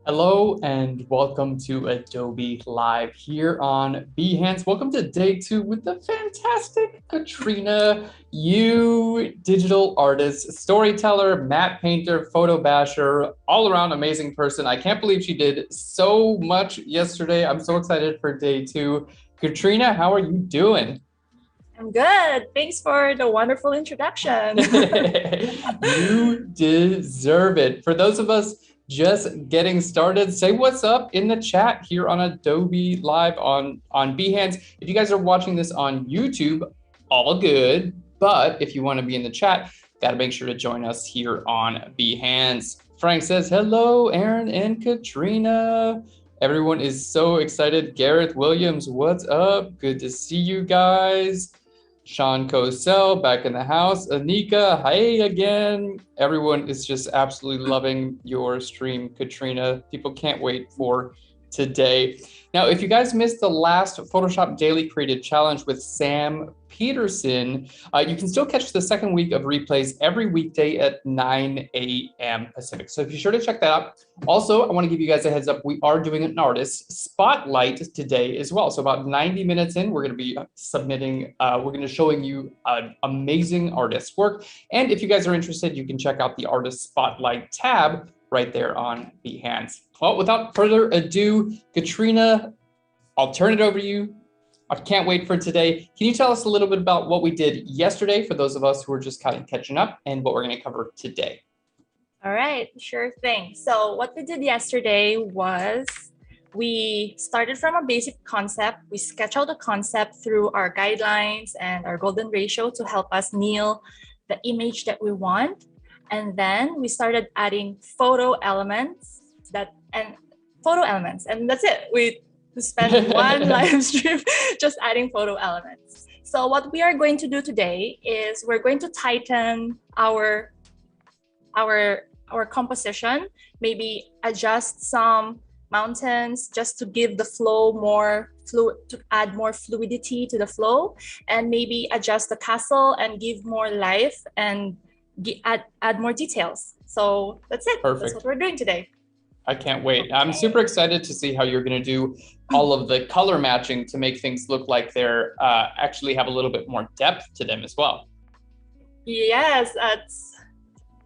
Hello and welcome to Adobe Live here on Behance. Welcome to day 2 with the fantastic Katrina Yu, digital artist, storyteller, matte painter, photo basher, all around amazing person. I can't believe she did so much yesterday. I'm so excited for day 2. Katrina, how are you doing? I'm good. Thanks for the wonderful introduction. You deserve it. For those of us just getting started, say what's up in the chat here on Adobe Live on Behance. If you guys are watching this on YouTube, all good. But if you want to be in the chat, got to make sure to join us here on Behance. Frank says, hello, Aaron and Katrina. Everyone is so excited. Gareth Williams, what's up? Good to see you guys. Sean Cosell back in the house. Anika, hey again. Everyone is just absolutely loving your stream, Katrina. People can't wait for today. Now, if you guys missed the last Photoshop Daily Creative Challenge with Sam Peterson, you can still catch the second week of replays every weekday at 9 a.m. Pacific. So be sure to check that out. Also, I want to give you guys a heads up. We are doing an artist spotlight today as well. So about 90 minutes in, we're going to be submitting, we're going to showing you an amazing artist's work. And if you guys are interested, you can check out the artist spotlight tab right there on Behance. Well, without further ado, Katrina, I'll turn it over to you. I can't wait for today. Can you tell us a little bit about what we did yesterday for those of us who are just kind of catching up and what we're going to cover today? All right, sure thing. So what we did yesterday was we started from a basic concept. We sketched out the concept through our guidelines and our golden ratio to help us nail the image that we want. And then we started adding photo elements and that's it. We spent one live stream just adding photo elements. So what we are going to do today is we're going to tighten our composition, maybe adjust some mountains just to give the flow more fluid, to add more fluidity to the flow, and maybe adjust the castle and give more life and add more details. So that's it. Perfect. That's what we're doing today. I can't wait. I'm super excited to see how you're going to do all of the color matching to make things look like they're actually have a little bit more depth to them as well. Yes,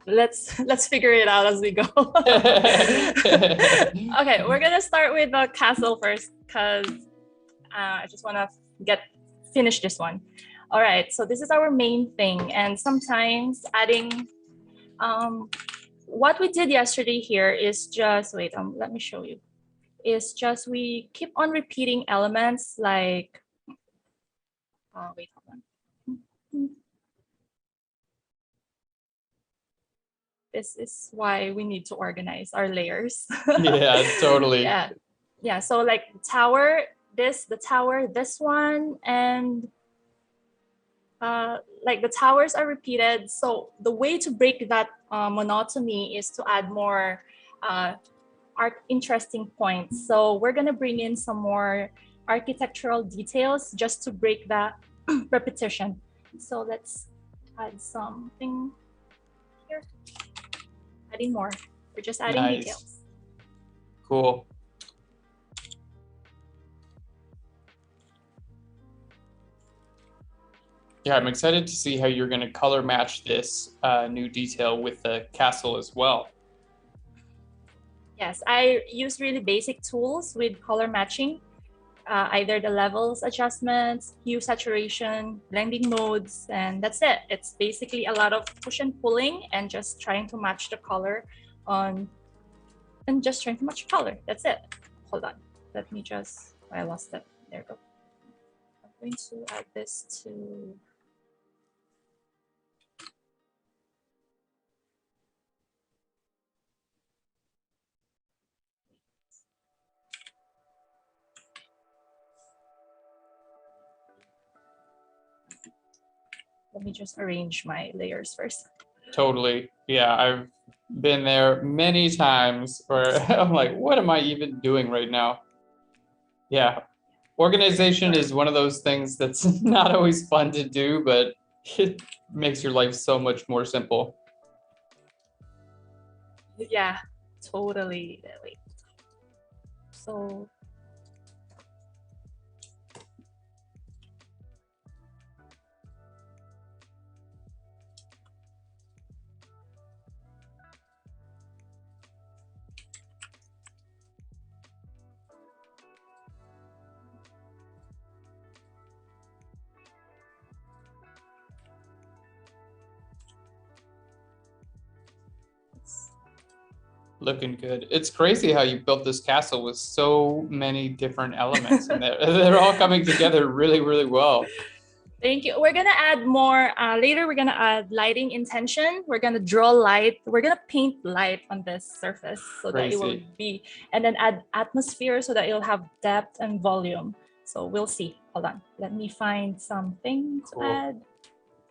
let's figure it out as we go. Okay, we're gonna start with the castle first because I just want to finish this one. All right, so this is our main thing, and sometimes adding what we did yesterday here is just let me show you. Is just we keep on repeating elements like wait, hold on. This is why we need to organize our layers. Yeah, totally. Yeah. So like tower, the tower, this one, and like the towers are repeated. So the way to break that monotony is to add more interesting points. So we're gonna bring in some more architectural details just to break that repetition. So let's add something here. Adding more. We're just adding details. Cool. Yeah, I'm excited to see how you're going to color match this new detail with the castle as well. Yes, I use really basic tools with color matching, either the levels adjustments, hue saturation, blending modes, and that's it. It's basically a lot of push and pulling and just trying to match the color That's it. Hold on. Let me just, I lost it. There we go. I'm going to add this to let me just arrange my layers first. Totally. Yeah, I've been there many times where I'm like, what am I even doing right now? Yeah. Organization is one of those things that's not always fun to do, but it makes your life so much more simple. Yeah, totally. Wait. So looking good. It's crazy how you built this castle with so many different elements and they're all coming together really, really well. thank you. We're gonna add more later. We're gonna add lighting intention. We're gonna draw light. We're gonna paint light on this surface so that it will be, and then add atmosphere so that it'll have depth and volume. So we'll see. Hold on. Let me find something to add.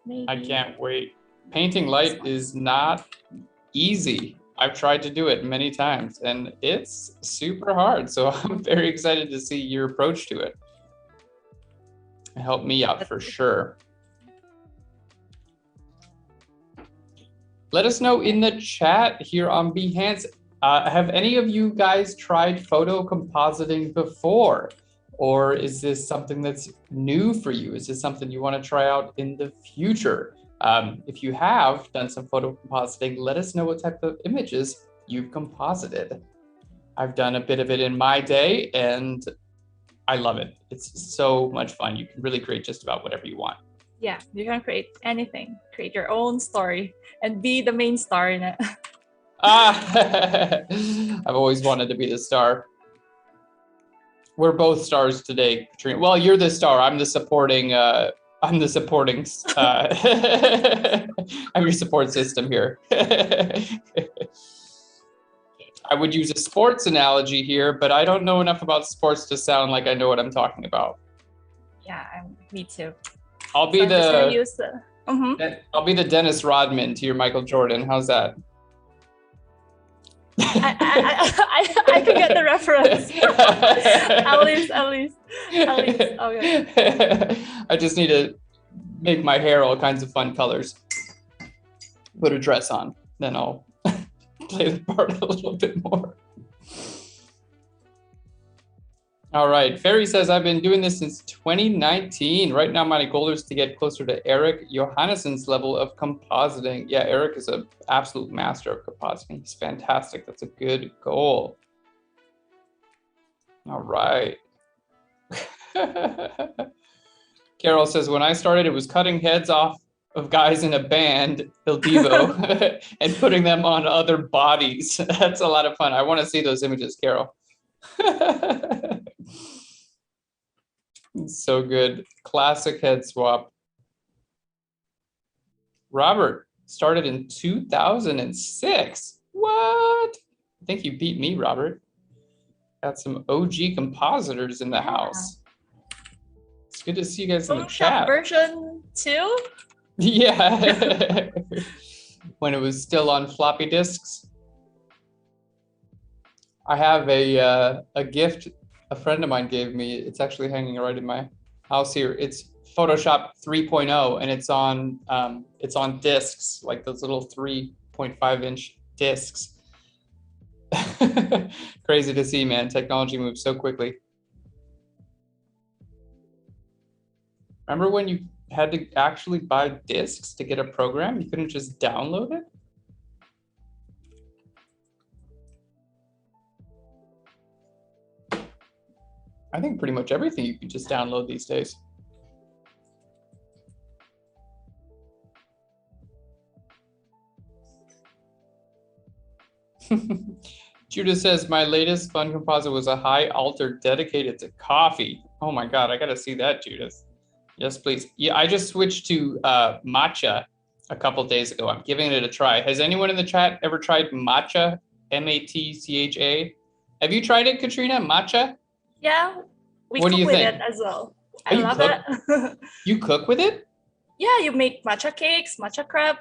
Maybe. I can't wait. Painting light is not easy. I've tried to do it many times and it's super hard. So I'm very excited to see your approach to it. Help me out for sure. Let us know in the chat here on Behance. Have any of you guys tried photo compositing before? Or is this something that's new for you? Is this something you want to try out in the future? If you have done some photo compositing, let us know what type of images you've composited. I've done a bit of it in my day and I love it. It's so much fun. You can really create just about whatever you want. Yeah, you can create anything. Create your own story and be the main star in it. I've always wanted to be the star. We're both stars today, Katrina. Well, you're the star. I'm the supporting. I'm your support system here. I would use a sports analogy here, but I don't know enough about sports to sound like I know what I'm talking about. Yeah, me too. I'll be I'll be the Dennis Rodman to your Michael Jordan. How's that? I can get the reference. at least. Okay. I just need to make my hair all kinds of fun colors. Put a dress on, then I'll play the part a little bit more. All right, Ferry says, I've been doing this since 2019. Right now, my goal is to get closer to Eric Johannessen's level of compositing. Yeah, Eric is an absolute master of compositing. He's fantastic. That's a good goal. All right. Carol says, when I started, it was cutting heads off of guys in a band, Il Divo, and putting them on other bodies. That's a lot of fun. I want to see those images, Carol. So good. Classic head swap. Robert started in 2006. What? I think you beat me, Robert. Got some OG compositors in the house. It's good to see you guys in the chat. Version 2? Yeah. When it was still on floppy disks. I have a gift a friend of mine gave me. It's actually hanging right in my house here. It's Photoshop 3.0 and it's on discs, like those little 3.5-inch discs. Crazy to see, man. Technology moves so quickly. Remember when you had to actually buy discs to get a program? You couldn't just download it? I think pretty much everything you can just download these days. Judah says, my latest fun composite was a high altar dedicated to coffee. Oh my God, I gotta see that, Judith. Yes, please. Yeah, I just switched to matcha a couple days ago. I'm giving it a try. Has anyone in the chat ever tried matcha? M-A-T-C-H-A? Have you tried it, Katrina? Matcha? Yeah, we cook with it as well. I love it. You cook with it? Yeah, you make matcha cakes, matcha crepe.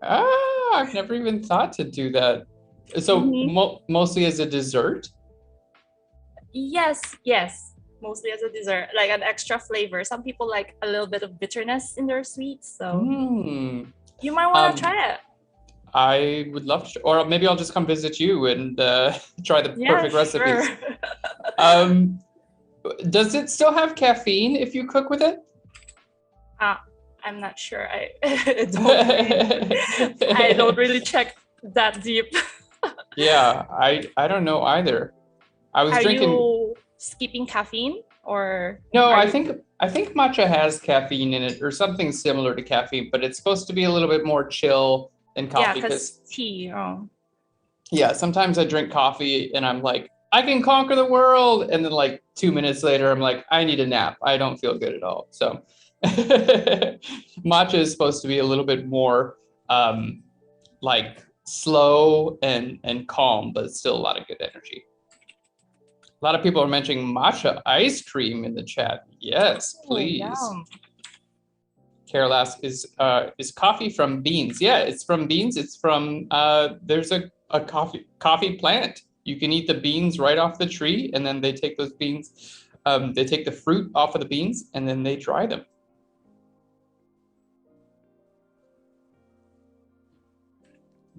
I've never even thought to do that. So mostly as a dessert? Yes, mostly as a dessert, like an extra flavor. Some people like a little bit of bitterness in their sweets, so you might want to try it. I would love to, or maybe I'll just come visit you and try the perfect recipes. Does it still have caffeine if you cook with it? I'm not sure. I don't really check that deep. Yeah, I don't know either. I was drinking. Are you skipping caffeine or? No, I think matcha has caffeine in it or something similar to caffeine, but it's supposed to be a little bit more chill than coffee. Yeah, because tea. Oh. Yeah, sometimes I drink coffee and I'm like, I can conquer the world, and then like 2 minutes later, I'm like, I need a nap. I don't feel good at all. So matcha is supposed to be a little bit more like slow and calm, but still a lot of good energy. A lot of people are mentioning matcha ice cream in the chat. Yes, please. Oh, Carol asks, is coffee from beans? Yeah, it's from beans. It's from there's a coffee plant. You can eat the beans right off the tree, and then they take those beans, they take the fruit off of the beans, and then they dry them.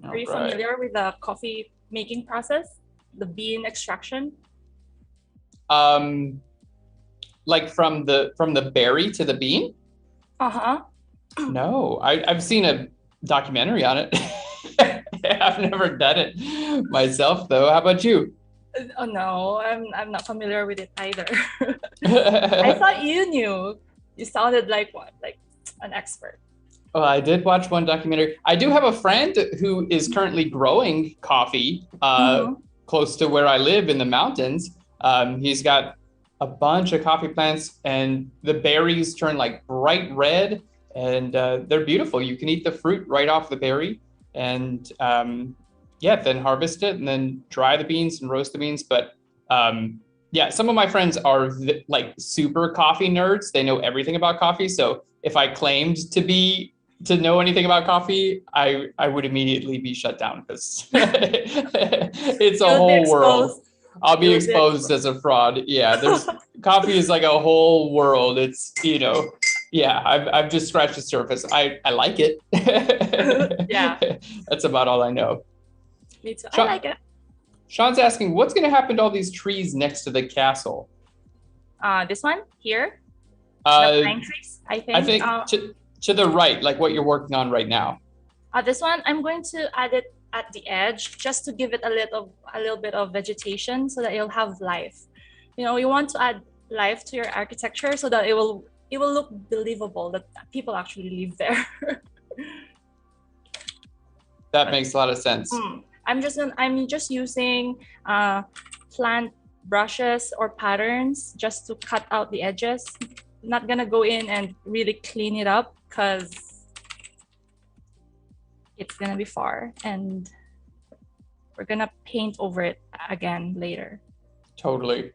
Are you familiar with the coffee making process, the bean extraction? Like from the berry to the bean? No, I've seen a documentary on it. I've never done it myself, though. How about you? Oh no, I'm not familiar with it either. I thought you knew. You sounded like what? Like an expert. Well, I did watch one documentary. I do have a friend who is currently growing coffee close to where I live in the mountains. He's got a bunch of coffee plants, and the berries turn like bright red, and they're beautiful. You can eat the fruit right off the berry, and yeah, then harvest it and then dry the beans and roast the beans. But yeah, some of my friends are like super coffee nerds. They know everything about coffee. So if I claimed to know anything about coffee, I would immediately be shut down because it's a whole world. I'll be exposed as a fraud. Yeah, there's coffee is like a whole world. It's, you know, yeah, I've just scratched the surface. I like it. Yeah. That's about all I know. Me too. I like it. Sean's asking, what's going to happen to all these trees next to the castle? This one here? The pine trees, I think. I think to the right, like what you're working on right now. This one, I'm going to add it at the edge just to give it a little bit of vegetation so that it'll have life. You know, you want to add life to your architecture so that it will look believable that people actually live there. That makes a lot of sense. I'm just using plant brushes or patterns just to cut out the edges. Not gonna go in and really clean it up because it's gonna be far, and we're gonna paint over it again later. Totally.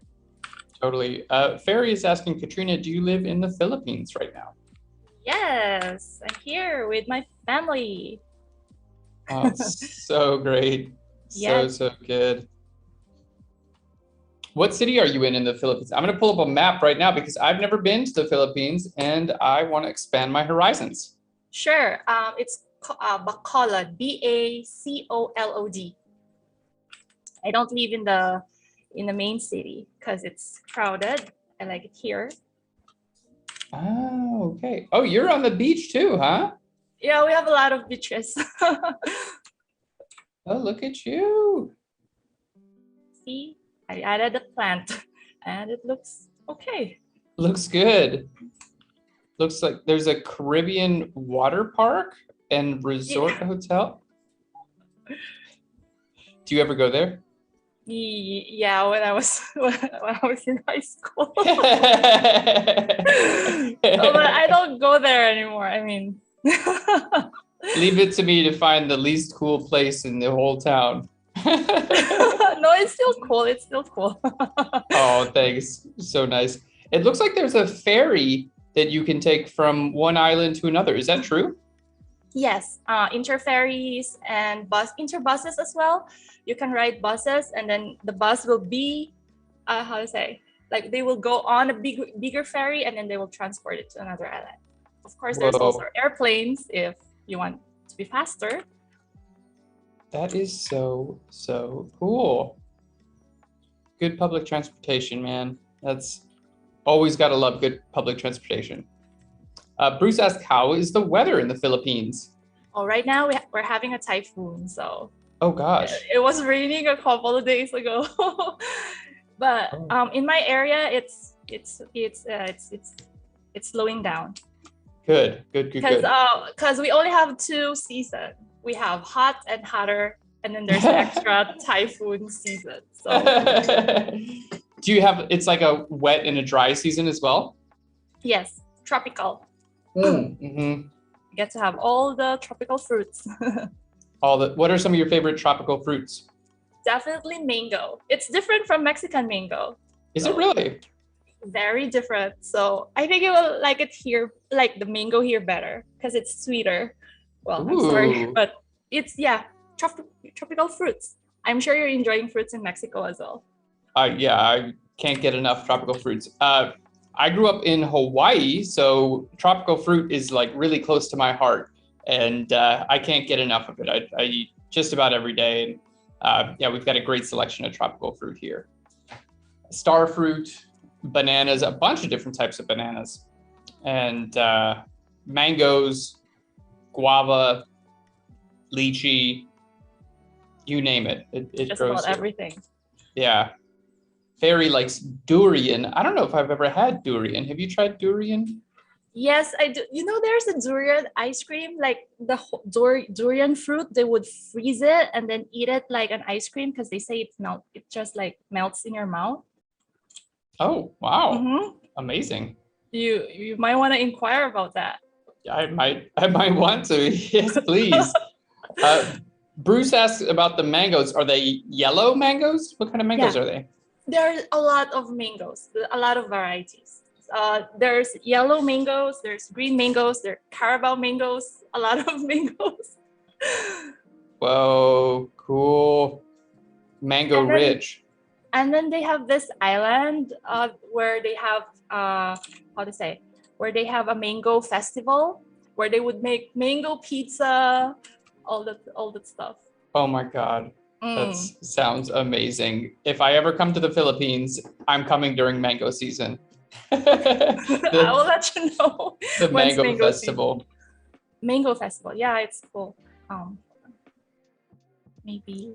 Ferry is asking, Katrina, do you live in the Philippines right now? Yes, I'm here with my family. Oh, so great. Yes. So good. What city are you in the Philippines? I'm going to pull up a map right now because I've never been to the Philippines and I want to expand my horizons. Sure. It's Bacolod, Bacolod. I don't live in the main city because it's crowded. I like it here. Oh, okay. Oh, you're on the beach too, huh? Yeah, we have a lot of beaches. Oh, look at you. See, I added a plant and it looks okay. Looks good. Looks like there's a Caribbean water park and resort hotel. Do you ever go there? Yeah, when I was in high school. But I don't go there anymore. I mean, leave it to me to find the least cool place in the whole town. No, it's still cool. It's still cool. Oh, thanks. So nice. It looks like there's a ferry that you can take from one island to another. Is that true? Yes, interferries and interbuses as well. You can ride buses, and then the bus will be, how to say, like they will go on a bigger ferry, and then they will transport it to another island. Of course, there's also airplanes if you want to be faster. That is so, so cool. Good public transportation, man. That's always got to love good public transportation. Bruce asked, how is the weather in the Philippines? Oh, right now we're having a typhoon, so Oh gosh. it was raining a couple of days ago. But in my area, it's slowing down. Good. Because we only have 2 seasons. We have hot and hotter, and then there's extra typhoon season. So do you have, it's like a wet and a dry season as well? Yes, tropical. Mm-hmm. You get to have all the tropical fruits. What are some of your favorite tropical fruits? Definitely mango. It's different from Mexican mango. Is it really? Very different. So I think you will like it here, like the mango here better because it's sweeter. Well, I'm sorry, but it's tropical fruits. I'm sure you're enjoying fruits in Mexico as well. Yeah, I can't get enough tropical fruits. I grew up in Hawaii, so tropical fruit is like really close to my heart, and I can't get enough of it. I eat just about every day, and yeah, we've got a great selection of tropical fruit here. Star fruit, bananas, a bunch of different types of bananas, and mangoes, guava, lychee, you name it. It just grows about here. Everything. Yeah. Fairy likes durian. I don't know if I've ever had durian. Have you tried durian? Yes, I do. You know, there's a durian ice cream, like the durian fruit. They would freeze it and then eat it like an ice cream because they say it just like melts in your mouth. Oh, wow. Mm-hmm. Amazing. You might want to inquire about that. I might want to. Yes, please. Bruce asked about the mangoes. Are they yellow mangoes? What kind of mangoes are they? There's a lot of mangoes, a lot of varieties. There's yellow mangoes, there's green mangoes, there's Carabao mangoes, a lot of mangoes. Whoa, cool. Mango rich. And then they have this island where they have, where they have a mango festival where they would make mango pizza, all that stuff. Oh my God. That sounds amazing. If I ever come to the Philippines, I'm coming during mango season. I will let you know. The mango festival. Season. Mango festival. Yeah, it's cool. Maybe.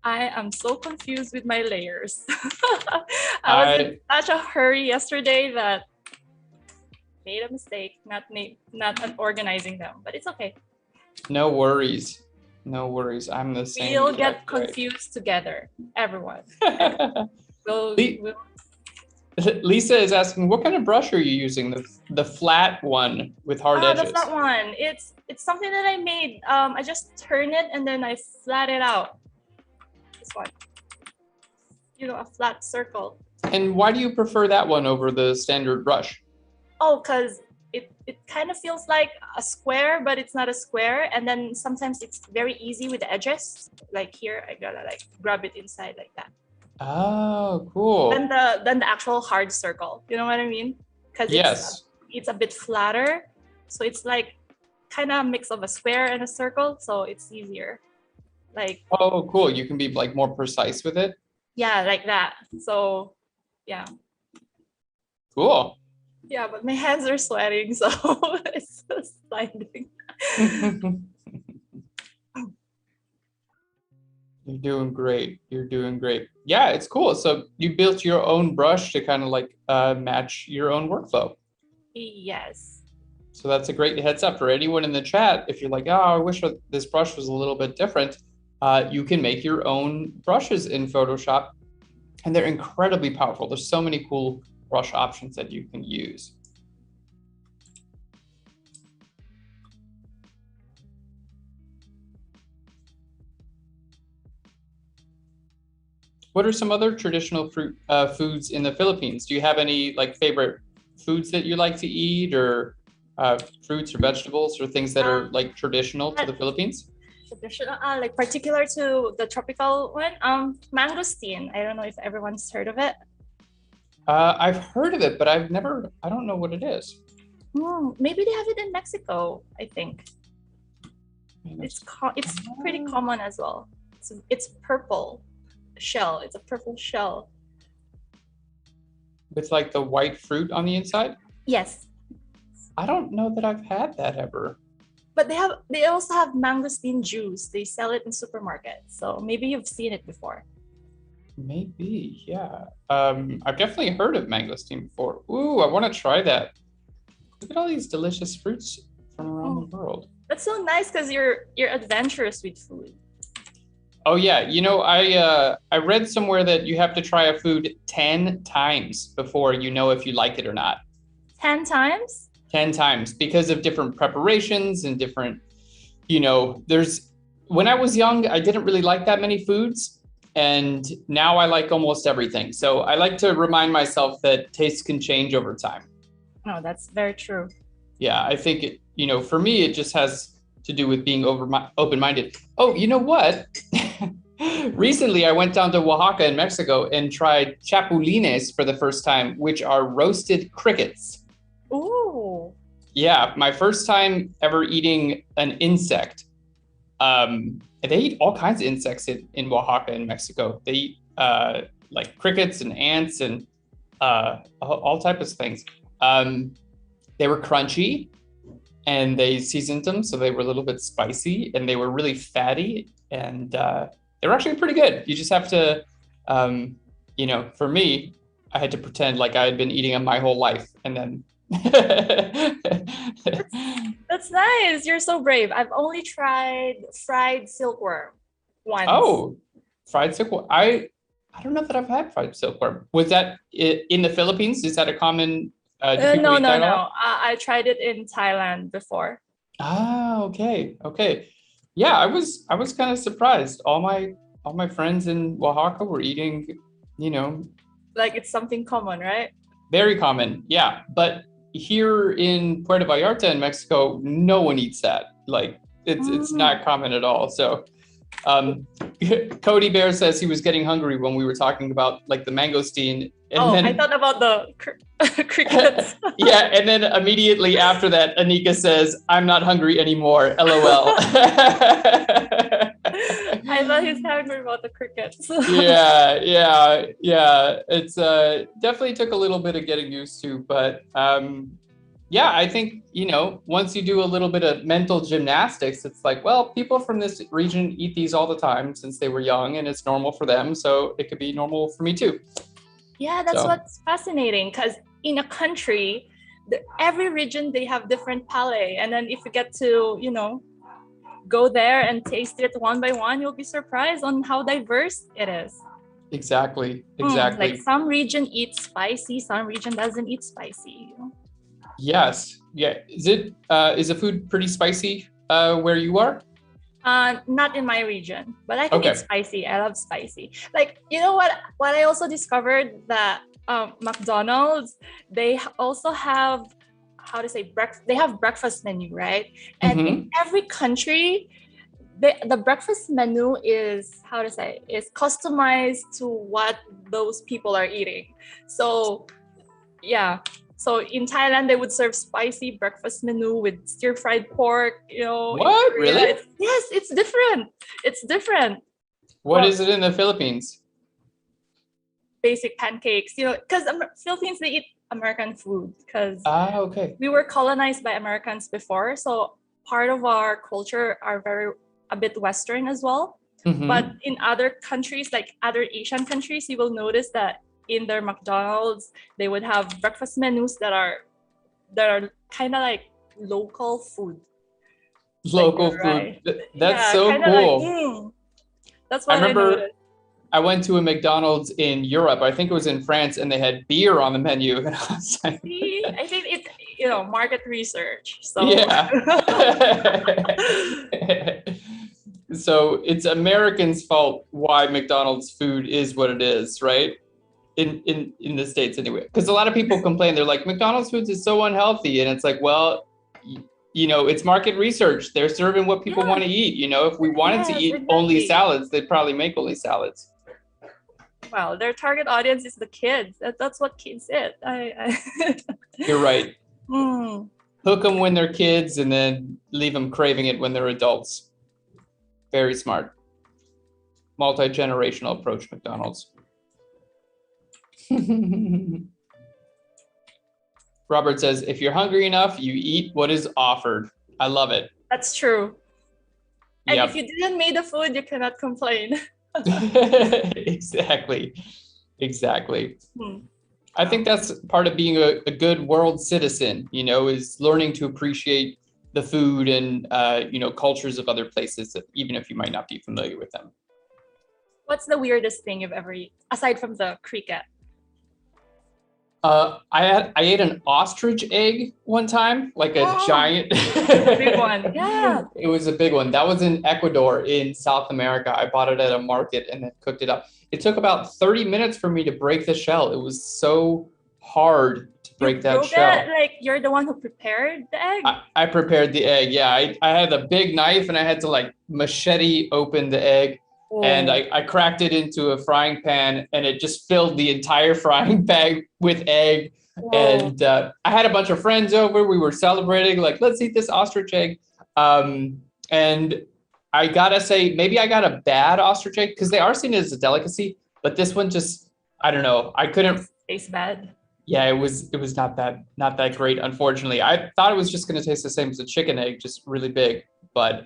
I am so confused with my layers. I was in such a hurry yesterday that made a mistake, not organizing them, but it's okay. No worries. No worries. I'm the same. We'll get confused together, everyone. Lisa is asking, what kind of brush are you using? The flat one with hard edges? The flat one. It's something that I made. I just turn it and then I flat it out. This one. You know, a flat circle. And why do you prefer that one over the standard brush? Oh, because it kind of feels like a square, but it's not a square. And then sometimes it's very easy with the edges. Like here, I gotta like grab it inside like that. Oh, cool. Then the actual hard circle. You know what I mean? Because it's a bit flatter. So it's like kind of a mix of a square and a circle. So it's easier. Like, oh, cool. You can be like more precise with it. Yeah, like that. So yeah. Cool. Yeah, but my hands are sweating, so it's just sliding. You're doing great. You're doing great. Yeah, it's cool. So you built your own brush to kind of like match your own workflow. Yes. So that's a great heads up for anyone in the chat. If you're like, oh, I wish this brush was a little bit different, you can make your own brushes in Photoshop, and they're incredibly powerful. There's so many cool brush options that you can use. What are some other traditional foods in the Philippines? Do you have any like favorite foods that you like to eat, or fruits or vegetables or things that are like traditional to the Philippines? Traditional, like particular to the tropical one, mangosteen. I don't know if everyone's heard of it. I've heard of it, but I don't know what it is. Maybe they have it in Mexico, I think. It's pretty common as well. It's purple shell. It's a purple shell. With like the white fruit on the inside? Yes. I don't know that I've had that ever. But they also have mangosteen juice. They sell it in supermarkets. So maybe you've seen it before. Maybe, yeah. I've definitely heard of mangosteen before. Ooh, I want to try that. Look at all these delicious fruits from around the world. That's so nice because you're adventurous with food. Oh yeah, you know, I read somewhere that you have to try a food 10 times before you know if you like it or not. 10 times? 10 times because of different preparations and different, you know, when I was young, I didn't really like that many foods. And now I like almost everything. So I like to remind myself that tastes can change over time. Oh, that's very true. Yeah, I think, you know, for me, it just has to do with being open-minded. Oh, you know what? Recently, I went down to Oaxaca in Mexico and tried chapulines for the first time, which are roasted crickets. Ooh. Yeah, my first time ever eating an insect. They eat all kinds of insects in Oaxaca in Mexico. They eat like crickets and ants and all types of things. They were crunchy and they seasoned them so they were a little bit spicy and they were really fatty and they were actually pretty good. You just have to, you know, for me, I had to pretend like I had been eating them my whole life and then That's nice. You're so brave. I've only tried fried silkworm once. Oh, fried silkworm. I don't know that I've had fried silkworm. Was that in the Philippines? Is that a common? No. I tried it in Thailand before. Ah, okay. Yeah, I was kind of surprised. All my friends in Oaxaca were eating, you know, like it's something common, right? Very common, yeah. But here in Puerto Vallarta in Mexico, no one eats that. Like it's not common at all. So Cody Bear says he was getting hungry when we were talking about like the mangosteen. And then, I thought about the crickets. Yeah, and then immediately after that, Anika says, "I'm not hungry anymore." LOL. I thought he was hungry about the crickets. Yeah. It's definitely took a little bit of getting used to, but yeah, I think, you know, once you do a little bit of mental gymnastics, it's like, well, people from this region eat these all the time since they were young and it's normal for them. So it could be normal for me too. Yeah, that's what's fascinating because in a country, every region, they have different palate. And then if you get to, you know, go there and taste it one by one, you'll be surprised on how diverse it is. Exactly. Like some region eats spicy, some region doesn't eat spicy. You know? Yes. Yeah. Is the food pretty spicy where you are? Not in my region, but I can eat spicy. I love spicy. Like, you know what I also discovered that McDonald's, they also have, they have breakfast menu, right? And in every country, the breakfast menu is is customized to what those people are eating. So yeah. So in Thailand, they would serve spicy breakfast menu with stir-fried pork, you know. What? Really? Yes, it's different. It's different. What is it in the Philippines? Basic pancakes, you know, because Philippines, they eat American food because we were colonized by Americans before. So part of our culture are a bit Western as well. But in other countries, like other Asian countries, you will notice that in their McDonald's, they would have breakfast menus that are kind of like local food. Local food. Right. That's so cool. Like, that's what I remember. I went to a McDonald's in Europe. I think it was in France, and they had beer on the menu. And I was like, see, I think it's, you know, market research. So yeah. So it's Americans' fault why McDonald's food is what it is, right? In the States anyway, because a lot of people complain. They're like, McDonald's foods is so unhealthy, and it's like, well, you know, it's market research. They're serving what people want to eat. You know, if we wanted to eat only salads, they'd probably make only salads. Well, their target audience is the kids. That's what kids eat. You're right. Hook them when they're kids, and then leave them craving it when they're adults. Very smart. Multi-generational approach, McDonald's. Robert says, if you're hungry enough, you eat what is offered. I love it. That's true. And Yep. if you didn't make the food, you cannot complain. Exactly. I think that's part of being a good world citizen, you know, is learning to appreciate the food and, you know, cultures of other places, even if you might not be familiar with them. What's the weirdest thing you've ever eaten, aside from the cricket? I ate an ostrich egg one time, like a giant big one. Yeah. It was a big one. That was in Ecuador in South America. I bought it at a market and then cooked it up. It took about 30 minutes for me to break the shell. It was so hard to break that shell. Like you're the one who prepared the egg? I prepared the egg. Yeah, I had a big knife and I had to like machete open the egg. Whoa. And I cracked it into a frying pan and it just filled the entire frying pan with egg. Whoa. And I had a bunch of friends over. We were celebrating, like, let's eat this ostrich egg. And I gotta say, maybe I got a bad ostrich egg because they are seen as a delicacy, but this one just, I don't know. I couldn't. Taste bad. Yeah, it was not that great, unfortunately. I thought it was just gonna taste the same as a chicken egg, just really big. But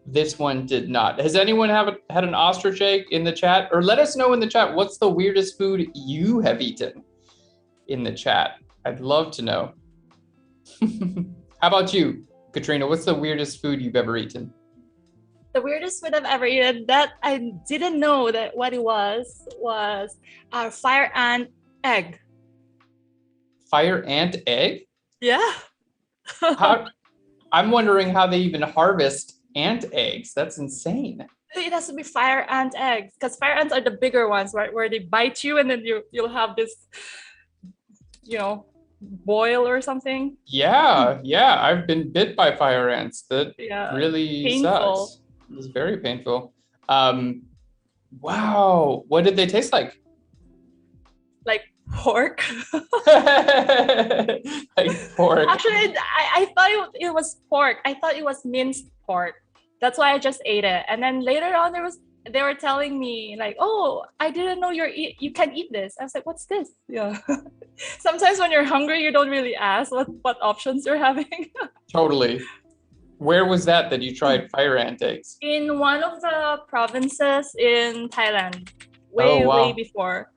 this one did not. Has anyone had an ostrich egg in the chat? Or let us know in the chat, what's the weirdest food you have eaten in the chat? I'd love to know. How about you, Katrina? What's the weirdest food you've ever eaten? The weirdest food I've ever eaten that I didn't know that what it was our fire ant egg. Fire ant egg? Yeah. I'm wondering how they even harvest ant eggs. That's insane. It has to be fire ant eggs because fire ants are the bigger ones, right? Where they bite you and then you'll have this, you know, boil or something. Yeah, I've been bit by fire ants. That really painful. Sucks. It was very painful. Wow, what did they taste like? Like pork. Like pork. Actually, I thought it was pork. I thought it was minced pork. That's why I just ate it. And then later on, they were telling me like, "Oh, I didn't know you can eat this." I was like, "What's this?" Yeah. Sometimes when you're hungry, you don't really ask what options you're having. Totally. Where was that you tried fire ant eggs? In one of the provinces in Thailand, way before.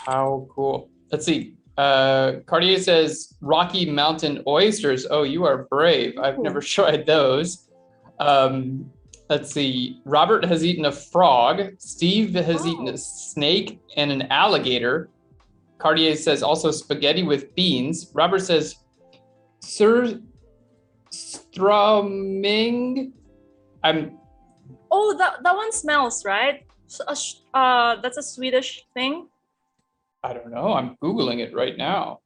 How cool. Let's see. Cartier says Rocky Mountain oysters. Oh, you are brave. I've never tried those. Let's see. Robert has eaten a frog. Steve has eaten a snake and an alligator. Cartier says also spaghetti with beans. Robert says surströmming. Oh, that one smells, right? That's a Swedish thing. I don't know. I'm Googling it right now.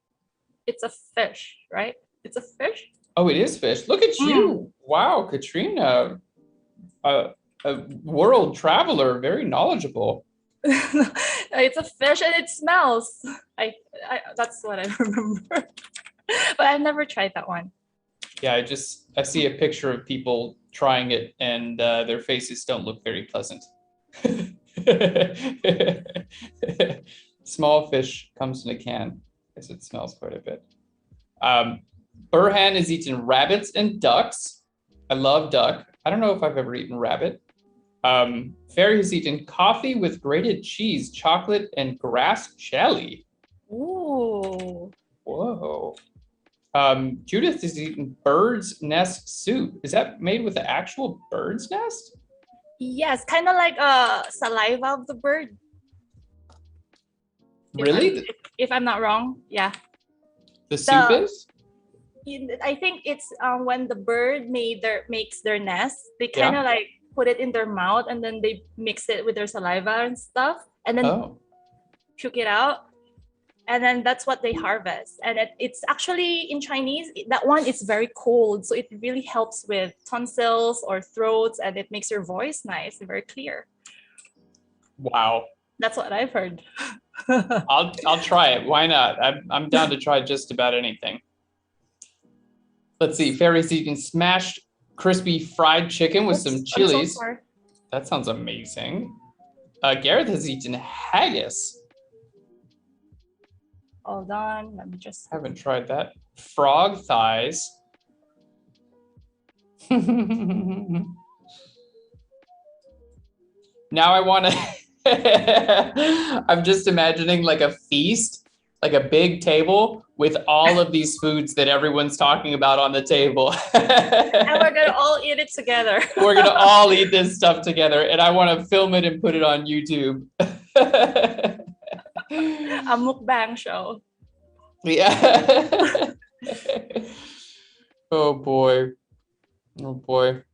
It's a fish, right? It's a fish? Oh, it is fish. Look at you. Wow, Katrina. A world traveler, very knowledgeable. It's a fish and it smells. That's what I remember. But I've never tried that one. Yeah, I see a picture of people trying it and their faces don't look very pleasant. Small fish comes in a can. I guess it smells quite a bit. Burhan has eaten rabbits and ducks. I love duck. I don't know if I've ever eaten rabbit. Ferry has eaten coffee with grated cheese, chocolate, and grass jelly. Ooh. Whoa. Judith has eaten bird's nest soup. Is that made with the actual bird's nest? Yes, kind of like saliva of the bird. Really? If I'm not wrong, yeah. The soup is? I think it's when the bird makes their nest, they kind of like put it in their mouth and then they mix it with their saliva and stuff and then puke it out. And then that's what they harvest. And it's actually in Chinese, that one is very cold. So it really helps with tonsils or throats and it makes your voice nice and very clear. Wow. That's what I've heard. I'll try it. Why not? I'm down to try just about anything. Let's see. Fairy's eating smashed crispy fried chicken with some chilies. So that sounds amazing. Gareth has eaten haggis. Hold on, let me just. Haven't tried that. Frog thighs. Now I want to. I'm just imagining like a feast, like a big table with all of these foods that everyone's talking about on the table. And we're gonna all eat it together. We're gonna all eat this stuff together, and I want to film it and put it on YouTube. A mukbang show. Yeah. Oh boy. Oh boy.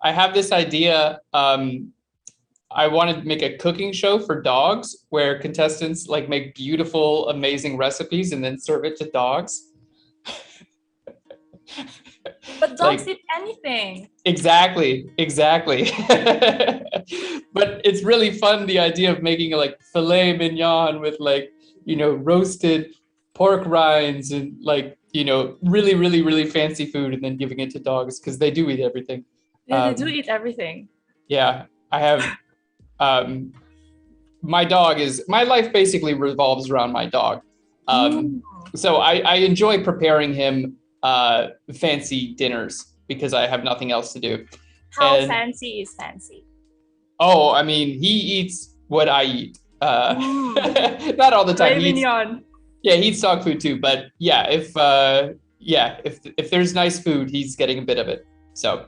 I have this idea. I want to make a cooking show for dogs where contestants like make beautiful, amazing recipes and then serve it to dogs. But dogs eat anything. Exactly. But it's really fun, the idea of making like filet mignon with like, roasted pork rinds and like, really, really, really fancy food and then giving it to dogs because they do eat everything. Yeah, they do eat everything. Yeah, I have. My life basically revolves around my dog. So I enjoy preparing him fancy dinners because I have nothing else to do. How fancy is fancy? Oh, I mean, he eats what I eat. Not all the time. He eats dog food too. But yeah, if there's nice food, he's getting a bit of it. So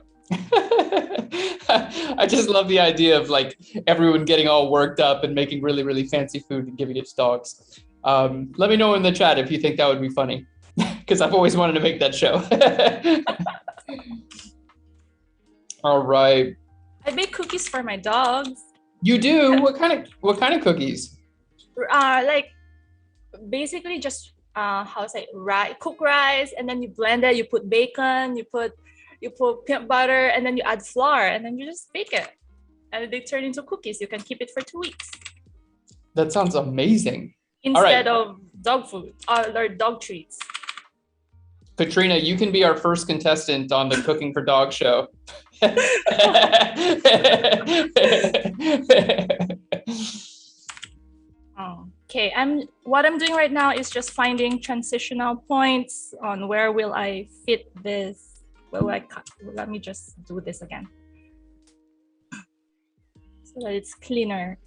I just love the idea of like everyone getting all worked up and making really, really fancy food and giving it to dogs. Let me know in the chat if you think that would be funny, because I've always wanted to make that show. All right. I make cookies for my dogs. You do? What kind of cookies? Like basically just cook rice, and then you blend it. You put bacon. You put peanut butter, and then you add flour, and then you just bake it, and they turn into cookies. You can keep it for 2 weeks. That sounds amazing. Instead of dog food or dog treats. Katrina, you can be our first contestant on the Cooking for Dogs show. Okay, what I'm doing right now is just finding transitional points on where will I fit this. Will I cut? Let me just do this again so that it's cleaner.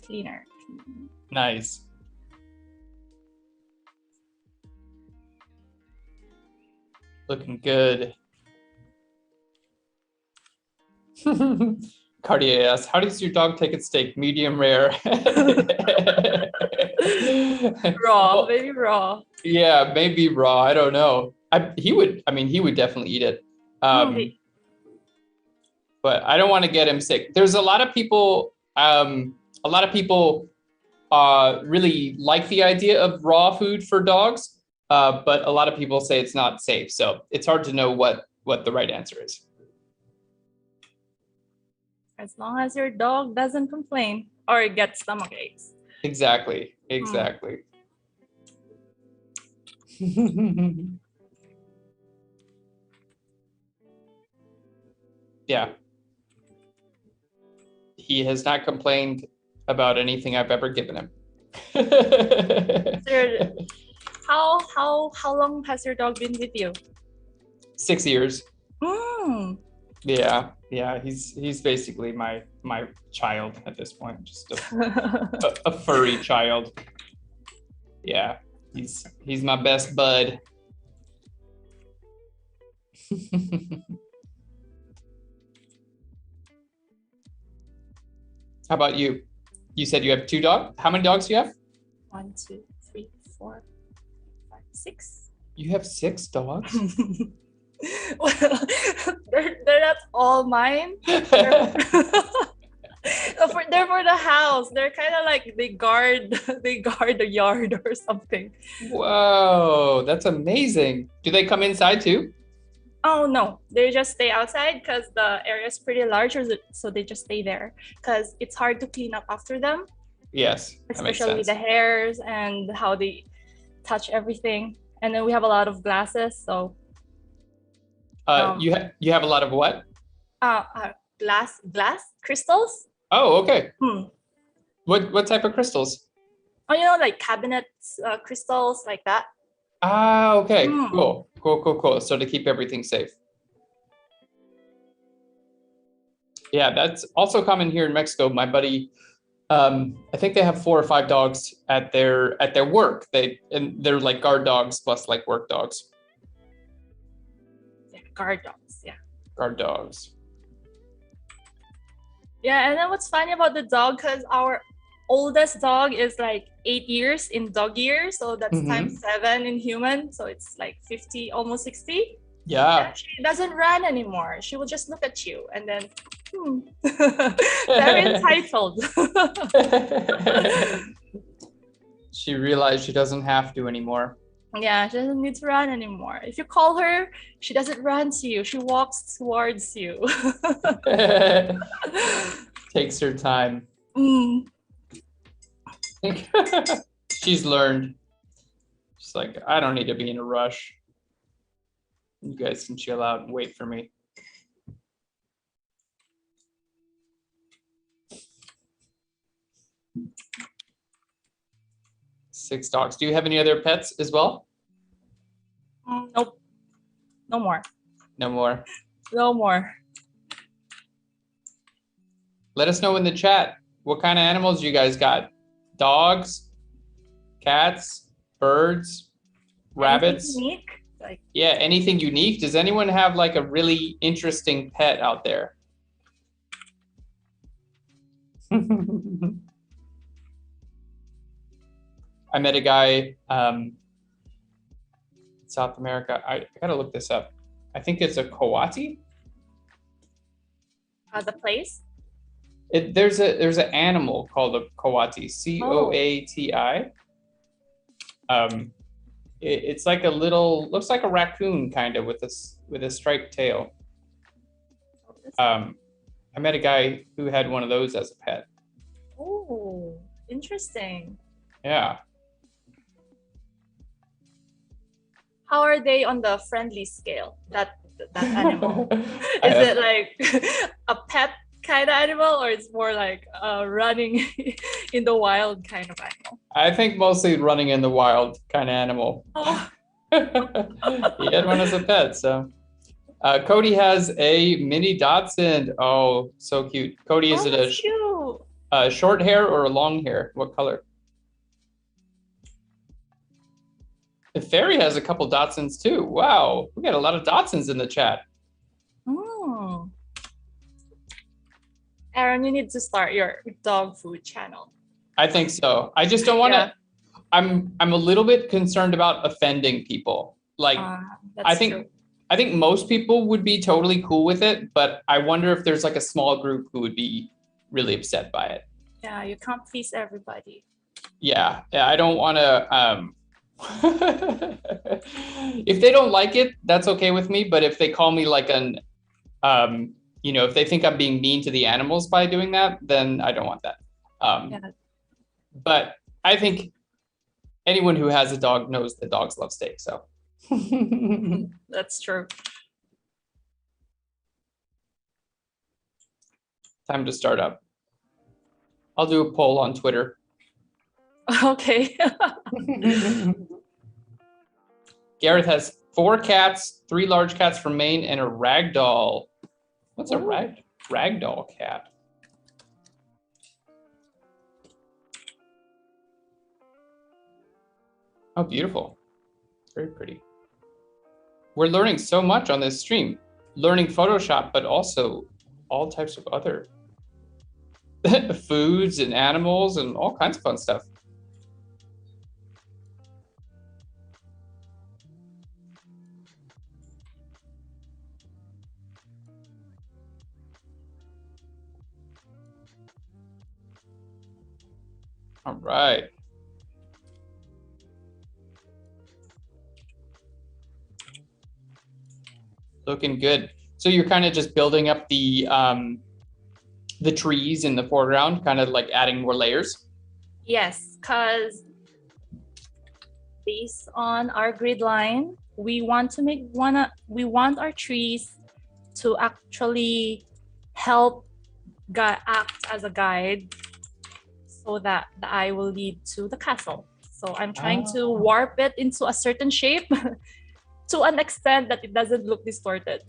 Nice. Looking good. Cartier asks, how does your dog take its steak? Medium rare. Raw, maybe raw. Yeah, maybe raw. I don't know. He would definitely eat it. But I don't want to get him sick. There's a lot of people really like the idea of raw food for dogs, but a lot of people say it's not safe. So it's hard to know what the right answer is. As long as your dog doesn't complain or get stomach aches. Exactly. Yeah. He has not complained about anything I've ever given him. How long has your dog been with you? 6 years. Yeah. Yeah. He's basically my child at this point. Just a furry child. Yeah. He's my best bud. How about you? You said you have 2 dogs. How many dogs do you have? 1, 2, 3, 4, 5, 6. You have 6 dogs? Well, they're not all mine. They're for the house. They're kind of like they guard the yard or something. Whoa, that's amazing. Do they come inside too? Oh no, they just stay outside because the area is pretty large, so they just stay there because it's hard to clean up after them. Yes, especially the hairs and how they touch everything. And then we have a lot of glasses, so You have a lot of what? Glass crystals. Oh, okay. Hmm. What type of crystals? Oh, you know, like cabinets, crystals like that. Ah, okay. Cool. So to keep everything safe. Yeah, that's also common here in Mexico. My buddy, I think they have 4 or 5 dogs at their work. They're like guard dogs plus like work dogs. Yeah, guard dogs. Yeah. Guard dogs. Yeah, and then what's funny about the dog, because our oldest dog is like 8 years in dog years, so that's times 7 in human, so it's like 50, almost 60. Yeah. And she doesn't run anymore. She will just look at you and then, very entitled. She realized she doesn't have to anymore. Yeah, she doesn't need to run anymore. If you call her, she doesn't run to you. She walks towards you. Takes her time. She's learned. She's like, I don't need to be in a rush. You guys can chill out and wait for me. Six dogs. Do you have any other pets as well? Nope. No more. No more. No more. Let us know in the chat what kind of animals you guys got. Dogs, cats, birds, rabbits. Anything unique? Like, yeah, anything unique? Does anyone have like a really interesting pet out there? I met a guy in South America. I gotta look this up. I think it's a coati. the place? There's an animal called a coati, coati. It's like a little, looks like a raccoon kind of with a striped tail. I met a guy who had one of those as a pet. Oh, interesting. Yeah. How are they on the friendly scale? That animal. Is it like a pet kind of animal, or it's more like running in the wild kind of animal? I think mostly running in the wild kind of animal. Oh. He had one as a pet, so. Cody has a mini Dachshund. Oh, so cute. Cody, is it a short hair or a long hair? What color? The fairy has a couple Dachshunds too. Wow, we got a lot of Dachshunds in the chat. Aaron, you need to start your dog food channel. I think so. I just don't want to. I'm a little bit concerned about offending people. Like, I think most people would be totally cool with it, but I wonder if there's like a small group who would be really upset by it. Yeah, you can't please everybody. Yeah, I don't want to. If they don't like it, that's okay with me. But if they call me like an, if they think I'm being mean to the animals by doing that, then I don't want that. But I think anyone who has a dog knows that dogs love steak. So that's true. Time to start up. I'll do a poll on Twitter. Okay. Gareth has 4 cats, 3 large cats from Maine, and a ragdoll. What's a ragdoll cat? Oh, beautiful. Very pretty. We're learning so much on this stream. Learning Photoshop, but also all types of other foods and animals and all kinds of fun stuff. All right. Looking good. So you're kind of just building up the trees in the foreground, kind of like adding more layers? Yes, because based on our grid line, we want our trees to actually help act as a guide so that the eye will lead to the castle. So I'm trying to warp it into a certain shape to an extent that it doesn't look distorted.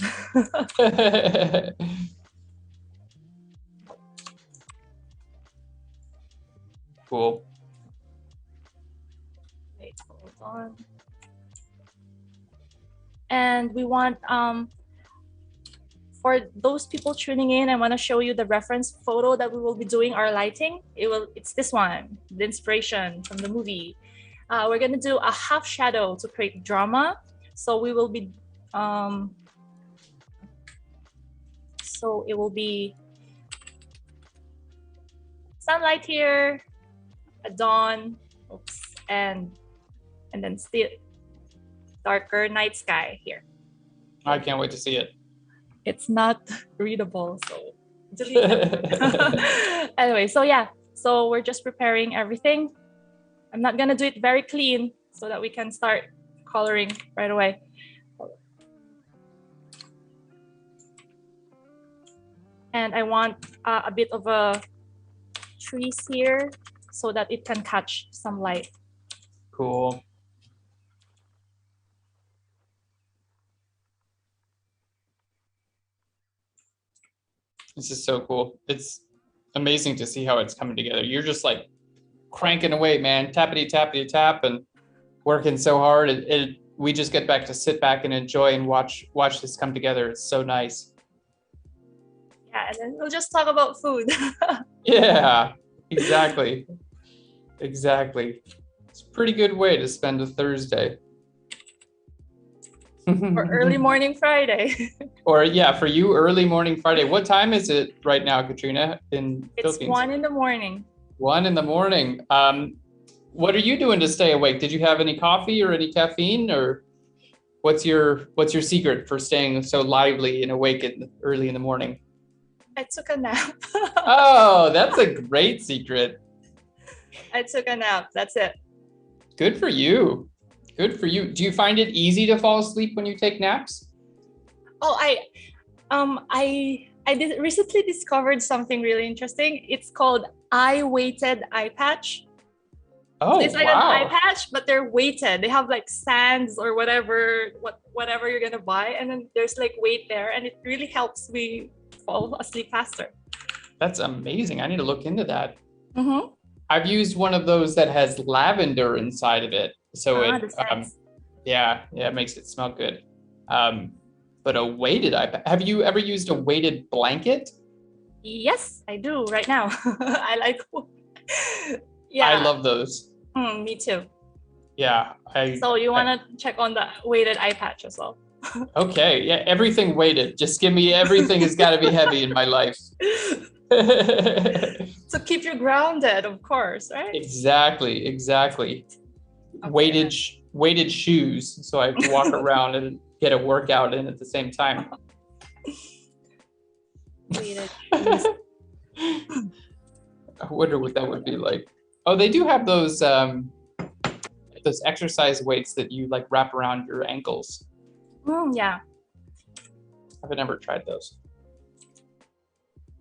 Cool. Wait, hold on. And we want, for those people tuning in, I want to show you the reference photo that we will be doing our lighting. It's this one, the inspiration from the movie. We're gonna do a half shadow to create drama. So we will be, so it will be sunlight here, a dawn, oops, and then still darker night sky here. I can't wait to see it. It's not readable, so delete it. Anyway, so yeah, so we're just preparing everything. I'm not gonna do it very clean so that we can start coloring right away. And I want a bit of a trees here so that it can catch some light. Cool. This is so cool. It's amazing to see how it's coming together. You're just like cranking away, man, tappity tappity tap, and working so hard. We just get back to sit back and enjoy and watch this come together. It's so nice. Yeah, and then we'll just talk about food. Yeah, exactly. Exactly. It's a pretty good way to spend a Thursday. Or early morning Friday. Or yeah, for you, early morning Friday. What time is it right now, Katrina, in It's Philippines? 1 in the morning. 1 in the morning. What are you doing to stay awake? Did you have any coffee or any caffeine, or what's your secret for staying so lively and awake early in the morning? I took a nap. Oh, that's a great secret. I took a nap. That's it. Good for you. Good for you. Do you find it easy to fall asleep when you take naps? Oh, I recently discovered something really interesting. It's called weighted eye patch. Oh, so it's like wow. an eye patch, but they're weighted. They have like sands or whatever you're gonna buy, and then there's like weight there, and it really helps me fall asleep faster. That's amazing. I need to look into that. Mm-hmm. I've used one of those that has lavender inside of it, so it makes it smell good. But a weighted eye patch. Have you ever used a weighted blanket? Yes, I do right now. I like. Yeah, I love those. Me too. Yeah. So you want to check on the weighted eye patch as well? Okay. Yeah. Everything weighted. Just give me everything has got to be heavy in my life. To keep you grounded, of course, right? Exactly. Okay. Weighted shoes, so I walk around and get a workout in at the same time. Weighted shoes. I wonder what that would be like. Oh, they do have those exercise weights that you like wrap around your ankles. Yeah. I've never tried those.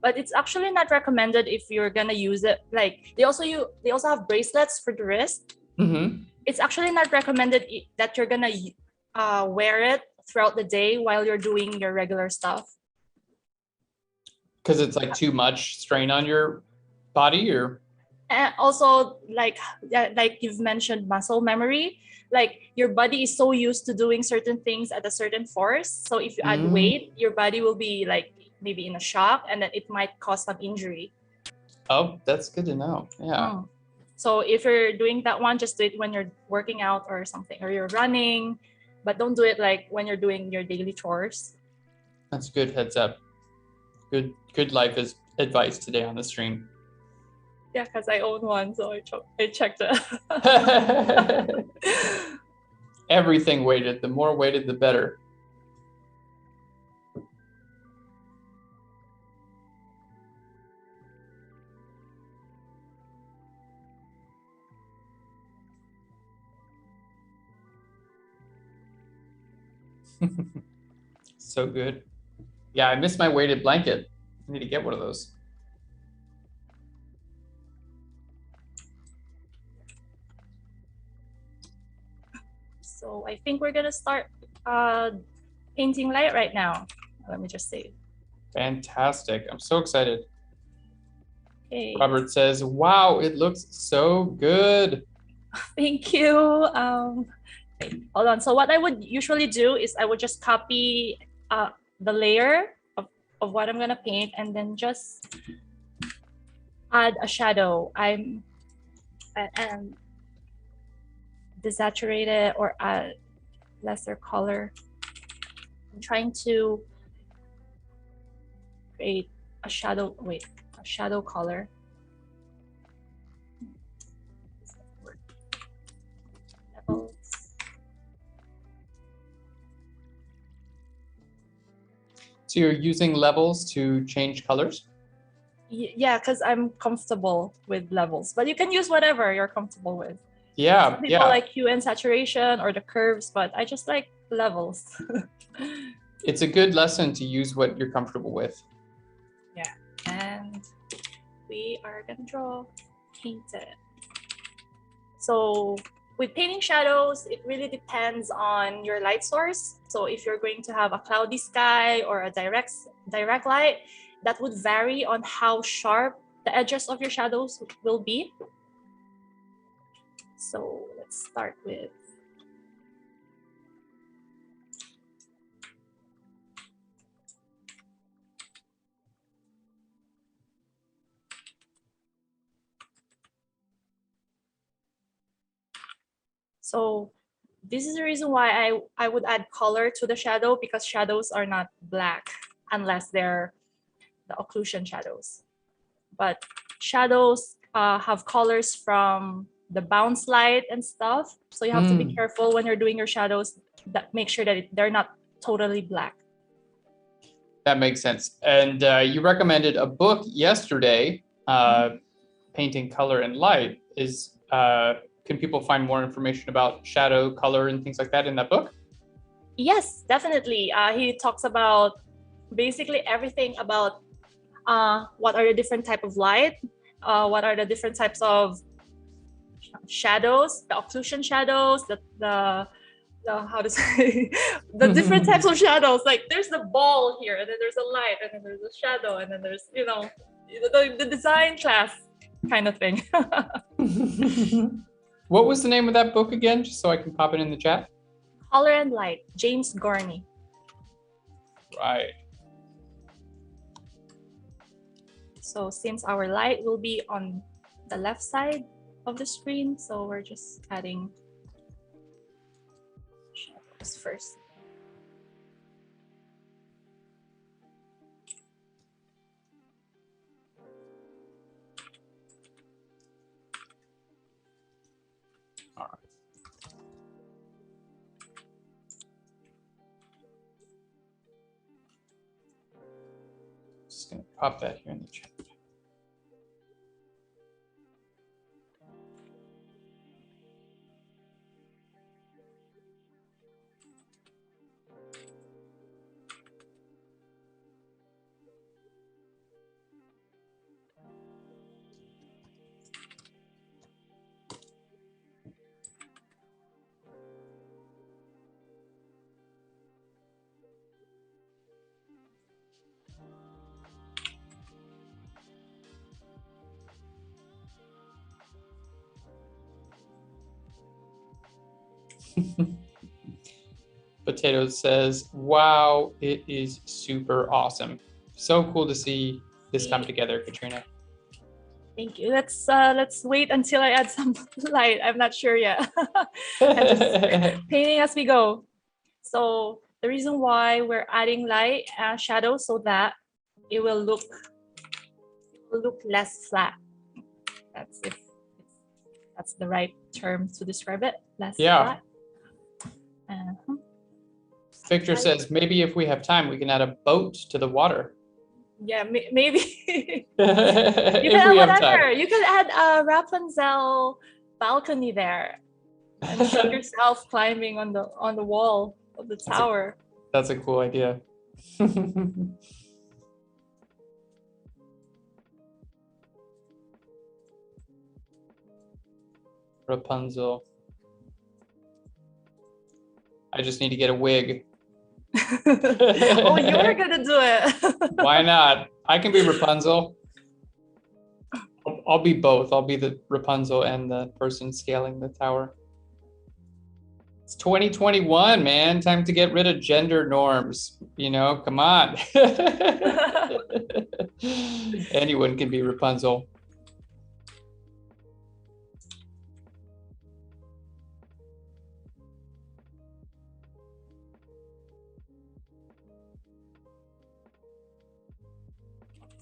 But it's actually not recommended if you're gonna use it. Like they also have bracelets for the wrist. Mm-hmm. It's actually not recommended that you're gonna wear it throughout the day while you're doing your regular stuff. Because it's like too much strain on your body, or? And also, like you've mentioned, muscle memory. Like your body is so used to doing certain things at a certain force. So if you add weight, your body will be like maybe in a shock, and then it might cause some injury. Oh, that's good to know. Yeah. So if you're doing that one, just do it when you're working out or something, or you're running, but don't do it like when you're doing your daily chores. That's good heads up. Good life advice today on the stream. Yeah, because I own one, so I checked it. Everything weighted. The more weighted, the better. So good. Yeah, I miss my weighted blanket. I need to get one of those. So I think we're gonna start painting light right now. Let me just say. Fantastic. I'm so excited. Okay. Robert says, wow, it looks so good. Thank you. Okay, hold on. So what I would usually do is I would just copy the layer of what I'm gonna paint and then just add a shadow. I'm and desaturate it or add lesser color. I'm trying to create a shadow. Wait, a shadow color. Levels. So you're using levels to change colors? Yeah, because I'm comfortable with levels, but you can use whatever you're comfortable with. Yeah, Some people like hue and saturation or the curves, but I just like levels. It's a good lesson to use what you're comfortable with. Yeah, and we are gonna draw, paint it. So with painting shadows, it really depends on your light source. So if you're going to have a cloudy sky or a direct light, that would vary on how sharp the edges of your shadows will be. So let's start with so this is the reason why I would add color to the shadow, because shadows are not black unless they're the occlusion shadows. But shadows have colors from the bounce light and stuff. So you have to be careful when you're doing your shadows, that make sure that they're not totally black. That makes sense. And you recommended a book yesterday, Painting Color and Light. Can people find more information about shadow, color, and things like that in that book? Yes, definitely. He talks about basically everything about what are the different type of light, what are the different types of shadows, the occlusion shadows, the how to say the different types of shadows. Like there's the ball here, and then there's a light, and then there's a shadow, and then there's the design class kind of thing. What was the name of that book again, just so I can pop it in the chat? Color and Light, James Gorney. Right. So since our light will be on the left side of the screen, so we're just adding shadows first. All right. Just gonna pop that here in the chat. Potato says, wow, it is super awesome. So cool to see this come together, Katrina. Thank you. Let's wait until I add some light. I'm not sure yet. I'm just painting as we go. So the reason why we're adding light and shadow, so that it will look less flat. That's the right term to describe it. Less flat. Victor says, maybe if we have time, we can add a boat to the water. Yeah, maybe. You If can we add have whatever. time. You can add a Rapunzel balcony there and show yourself climbing on the wall of the tower. That's a cool idea. Rapunzel. I just need to get a wig. Oh, you're gonna do it. Why not? I can be Rapunzel. I'll be both. I'll be the Rapunzel and the person scaling the tower. It's 2021, man. Time to get rid of gender norms. You know, come on. Anyone can be Rapunzel.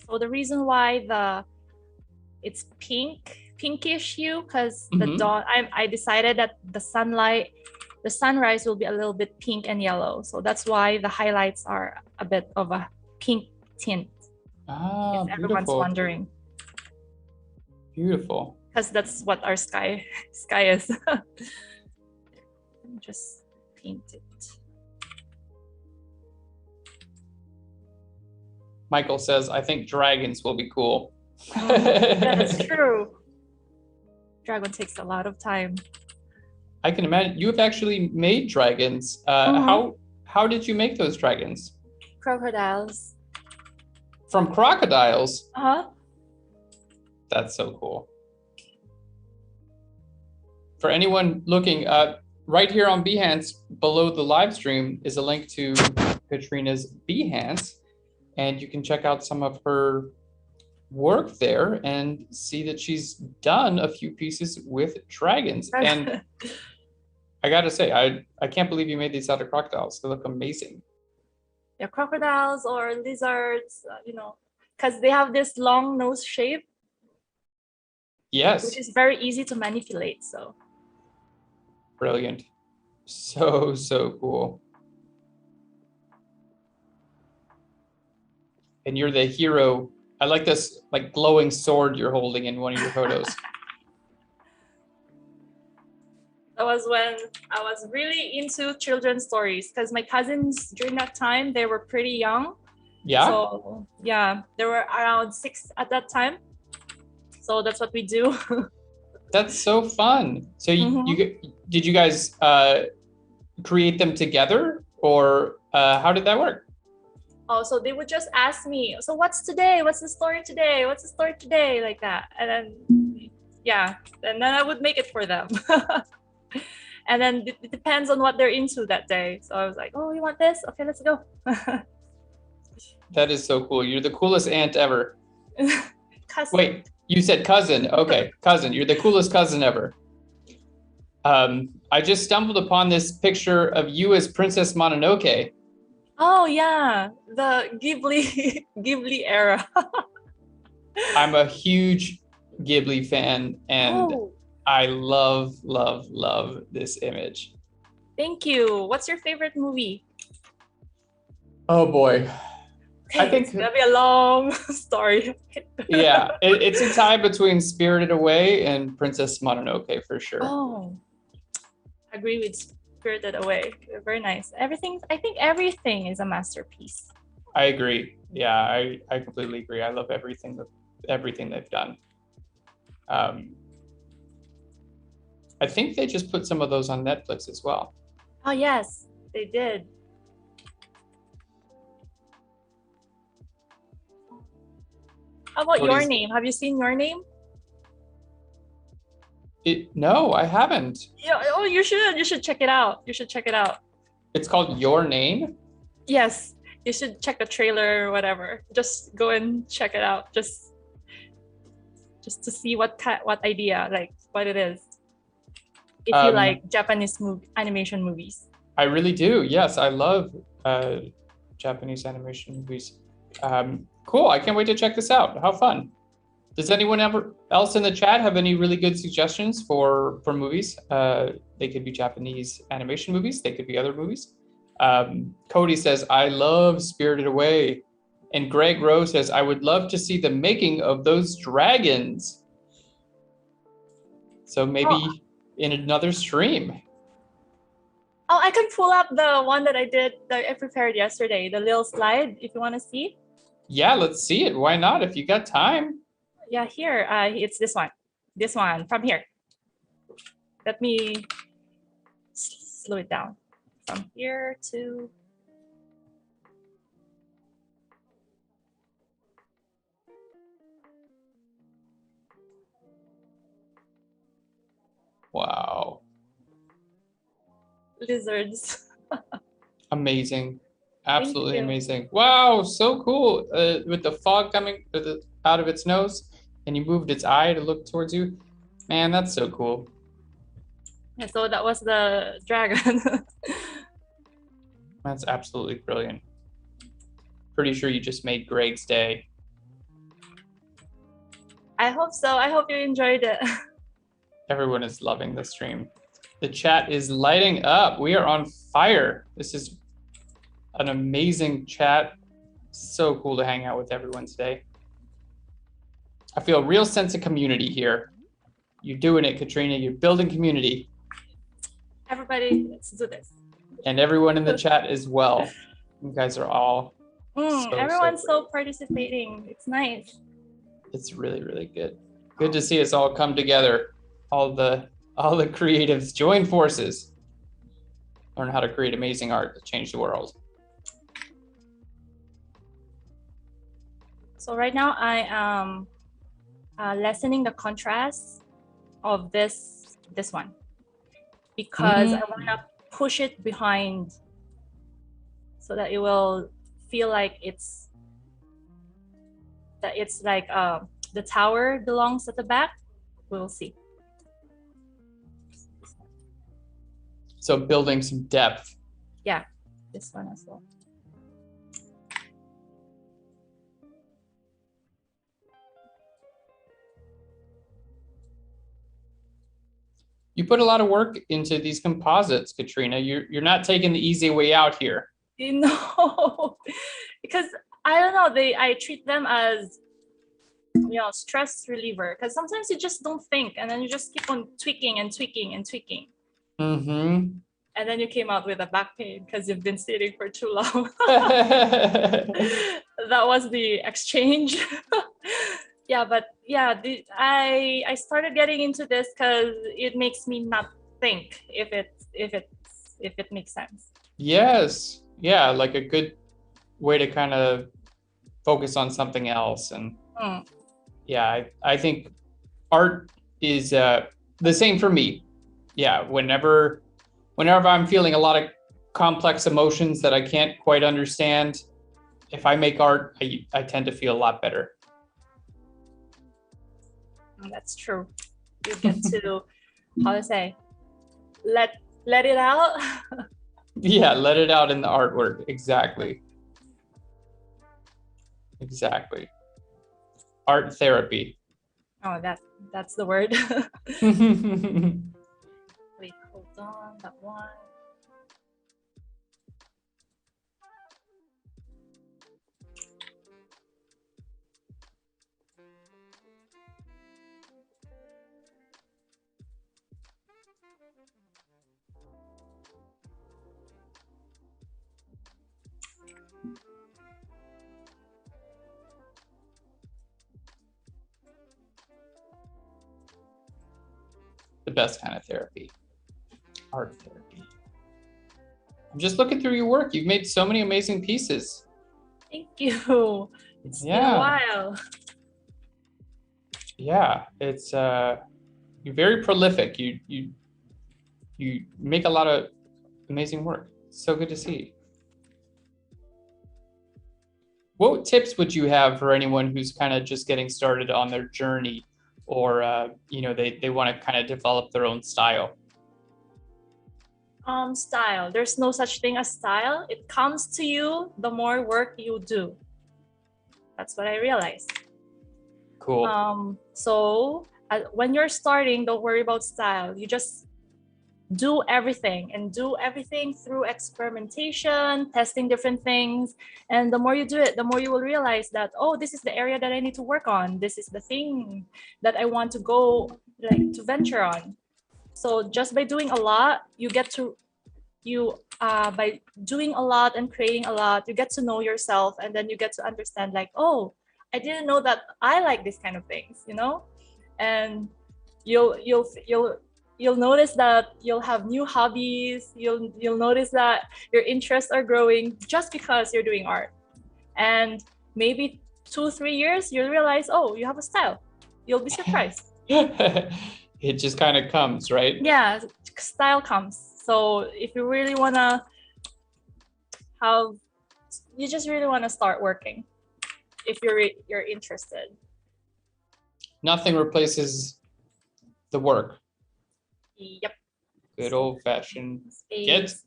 So the reason why it's pinkish hue, because the dawn, I decided that the sunrise will be a little bit pink and yellow. So that's why the highlights are a bit of a pink tint. Ah, if everyone's wondering. Beautiful. Because that's what our sky is. Just paint it. Michael says, I think dragons will be cool. That's true. Dragon takes a lot of time. I can imagine. You have actually made dragons. How did you make those dragons? Crocodiles. From crocodiles? Uh-huh. That's so cool. For anyone looking, right here on Behance, below the live stream is a link to Katrina's Behance. And you can check out some of her work there and see that she's done a few pieces with dragons. And I gotta say, I can't believe you made these out of crocodiles. They look amazing. Yeah, crocodiles or lizards, you know, because they have this long nose shape. Yes. Which is very easy to manipulate, so. Brilliant. So cool. And you're the hero. I like this like glowing sword you're holding in one of your photos. That was when I was really into children's stories, because my cousins during that time, they were pretty young. Yeah. So yeah, they were around 6 at that time. So that's what we do. That's so fun. So did you guys create them together, or how did that work? Oh, so they would just ask me, so what's today? What's the story today? What's the story today? Like that. And then, yeah, and then I would make it for them. And then it depends on what they're into that day. So I was like, oh, you want this? Okay, let's go. That is so cool. You're the coolest aunt ever. Cousin. Wait, you said cousin. Okay, cousin. You're the coolest cousin ever. I just stumbled upon this picture of you as Princess Mononoke. Oh yeah, the Ghibli era. I'm a huge Ghibli fan, and I love this image. Thank you. What's your favorite movie? Oh boy. Okay, I think it's gonna be a long story. Yeah, it's a tie between Spirited Away and Princess Mononoke for sure. Oh, I agree with Spirited Away. Very nice. I think everything is a masterpiece. I agree. Yeah, I completely agree. I love everything they've done. I think they just put some of those on Netflix as well. Oh yes, they did. How about Your Name? Have you seen Your Name? No, I haven't. Yeah. Oh, you should. You should check it out. You should check it out. It's called Your Name? Yes. You should check the trailer or whatever. Just go and check it out. Just to see what idea, like what it is. If you like Japanese animation movies. I really do. Yes, I love Japanese animation movies. Cool. I can't wait to check this out. How fun. Does anyone else in the chat have any really good suggestions for movies? They could be Japanese animation movies. They could be other movies. Cody says, I love Spirited Away. And Greg Rose says, I would love to see the making of those dragons. So maybe in another stream. Oh, I can pull up the one that I prepared yesterday, the little slide, if you want to see. Yeah, let's see it. Why not? If you got time. Yeah, here, it's this one. This one from here. Let me slow it down. From here to... Wow. Lizards. Amazing. Absolutely amazing. Wow, so cool. With the fog coming out of its nose, and you moved its eye to look towards you. Man, that's so cool. Yeah, so that was the dragon. That's absolutely brilliant. Pretty sure you just made Greg's day. I hope so. I hope you enjoyed it. Everyone is loving the stream. The chat is lighting up. We are on fire. This is an amazing chat. So cool to hang out with everyone today. I feel a real sense of community here. You're doing it, Katrina. You're building community. Everybody, let's do this. And everyone in the chat as well. You guys are all everyone's so participating. It's nice. It's really, really good. Good to see us all come together. All the creatives join forces. Learn how to create amazing art that change the world. So right now I am lessening the contrast of this one, because I want to push it behind so that it will feel like it's like the tower belongs at the back. We'll see. So building some depth. Yeah, this one as well. You put a lot of work into these composites, Katrina. You're not taking the easy way out here. No, because I don't know. I treat them as, stress reliever. Because sometimes you just don't think, and then you just keep on tweaking and tweaking and tweaking. Mm-hmm. And then you came out with a back pain because you've been sitting for too long. That was the exchange. Yeah, but yeah, I started getting into this because it makes me not think, if it makes sense. Yes. Yeah, like a good way to kind of focus on something else. And yeah, I think art is the same for me. Yeah, whenever I'm feeling a lot of complex emotions that I can't quite understand, if I make art, I tend to feel a lot better. That's true. You get to, how to say, let it out. Yeah, let it out in the artwork. Exactly. Exactly. Art therapy. Oh, that's the word. Wait, hold on, that one. The best kind of therapy. Art therapy. I'm just looking through your work. You've made so many amazing pieces. Thank you. It's been a while. Yeah, it's you're very prolific. You make a lot of amazing work. It's so good to see. What tips would you have for anyone who's kind of just getting started on their journey, or they want to kind of develop their own style? Style. There's no such thing as style. It comes to you the more work you do. That's what I realized. Cool. So when you're starting, don't worry about style. You just do everything, and do everything through experimentation, testing different things. And the more you do it, the more you will realize that, oh, this is the area that I need to work on. This is the thing that I want to go, to venture on. So just by doing a lot, you get to by doing a lot and creating a lot, you get to know yourself, and then you get to understand like, oh, I didn't know that I like this kind of things, you know, and you'll notice that you'll have new hobbies. You'll notice that your interests are growing just because you're doing art, and maybe 2-3 years you'll realize, oh, you have a style. You'll be surprised. It just kind of comes, right? Yeah, style comes. So if you really want to you just really want to start working if you're interested. Nothing replaces the work. Yep. Good old-fashioned get. Space.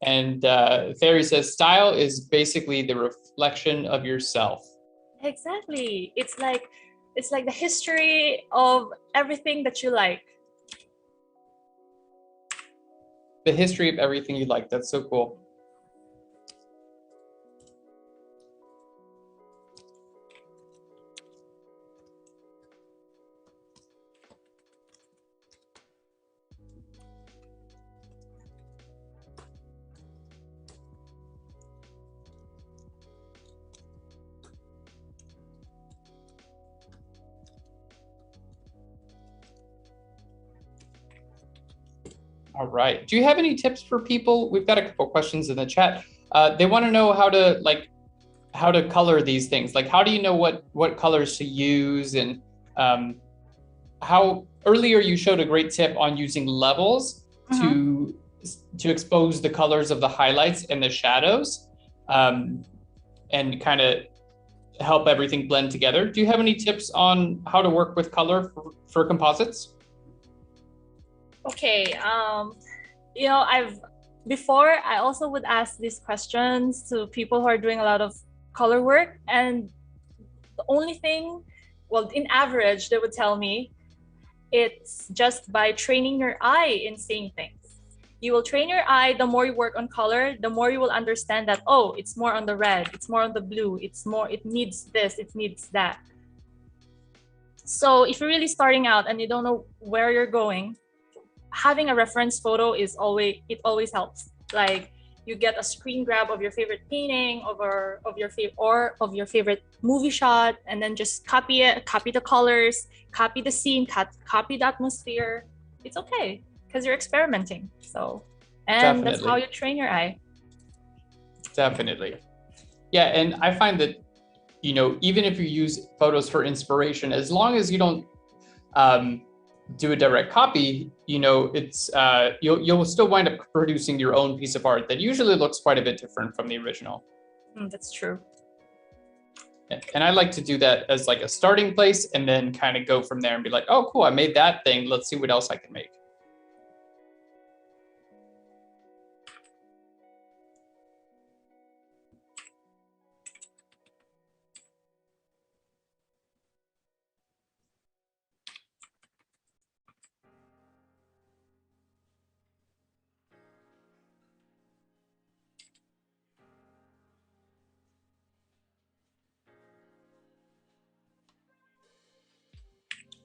And Fairy says, style is basically the reflection of yourself. Exactly. It's like the history of everything that you like. The history of everything you like. That's so cool. All right. Do you have any tips for people? We've got a couple questions in the chat. They want to know how to color these things. Like, how do you know what colors to use? And how earlier you showed a great tip on using levels to expose the colors of the highlights and the shadows, and kind of help everything blend together. Do you have any tips on how to work with color for composites? Okay, you know, before I also would ask these questions to people who are doing a lot of color work, and the only thing, well, in average, they would tell me it's just by training your eye in seeing things. You will train your eye. The more you work on color, the more you will understand that, oh, it's more on the red, it's more on the blue, it needs this, it needs that. So if you're really starting out and you don't know where you're going, having a reference photo always helps. Like, you get a screen grab of your favorite painting of your favorite movie shot, and then just copy it, copy the colors, copy the scene, copy the atmosphere. It's okay because you're experimenting. So, and That's how you train your eye. Definitely. Yeah, and I find that, you know, even if you use photos for inspiration, as long as you don't do a direct copy, you know, it's you'll still wind up producing your own piece of art that usually looks quite a bit different from the original. That's true. And I like to do that as like a starting place, and then kind of go from there and be like, oh, cool, I made that thing. Let's see what else I can make.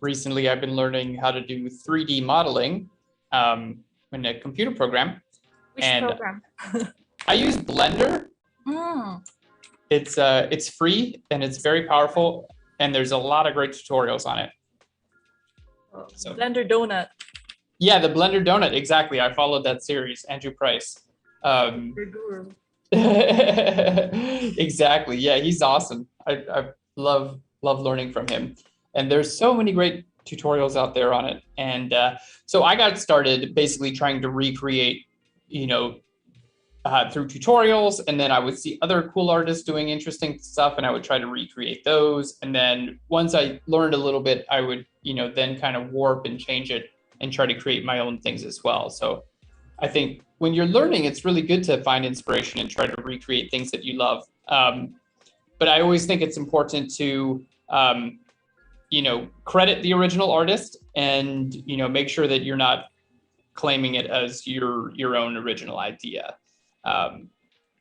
Recently, I've been learning how to do 3D modeling in a computer program. Which program? I use Blender. It's free and it's very powerful, and there's a lot of great tutorials on it. So, Blender Donut. Yeah, the Blender Donut, exactly. I followed that series, Andrew Price. Exactly. Yeah, he's awesome. I love learning from him. And there's so many great tutorials out there on it. And so I got started basically trying to recreate, you know, through tutorials. And then I would see other cool artists doing interesting stuff, and I would try to recreate those. And then once I learned a little bit, I would, you know, then kind of warp and change it and try to create my own things as well. So I think when you're learning, it's really good to find inspiration and try to recreate things that you love. But I always think it's important to, you know, credit the original artist, and, you know, make sure that you're not claiming it as your own original idea.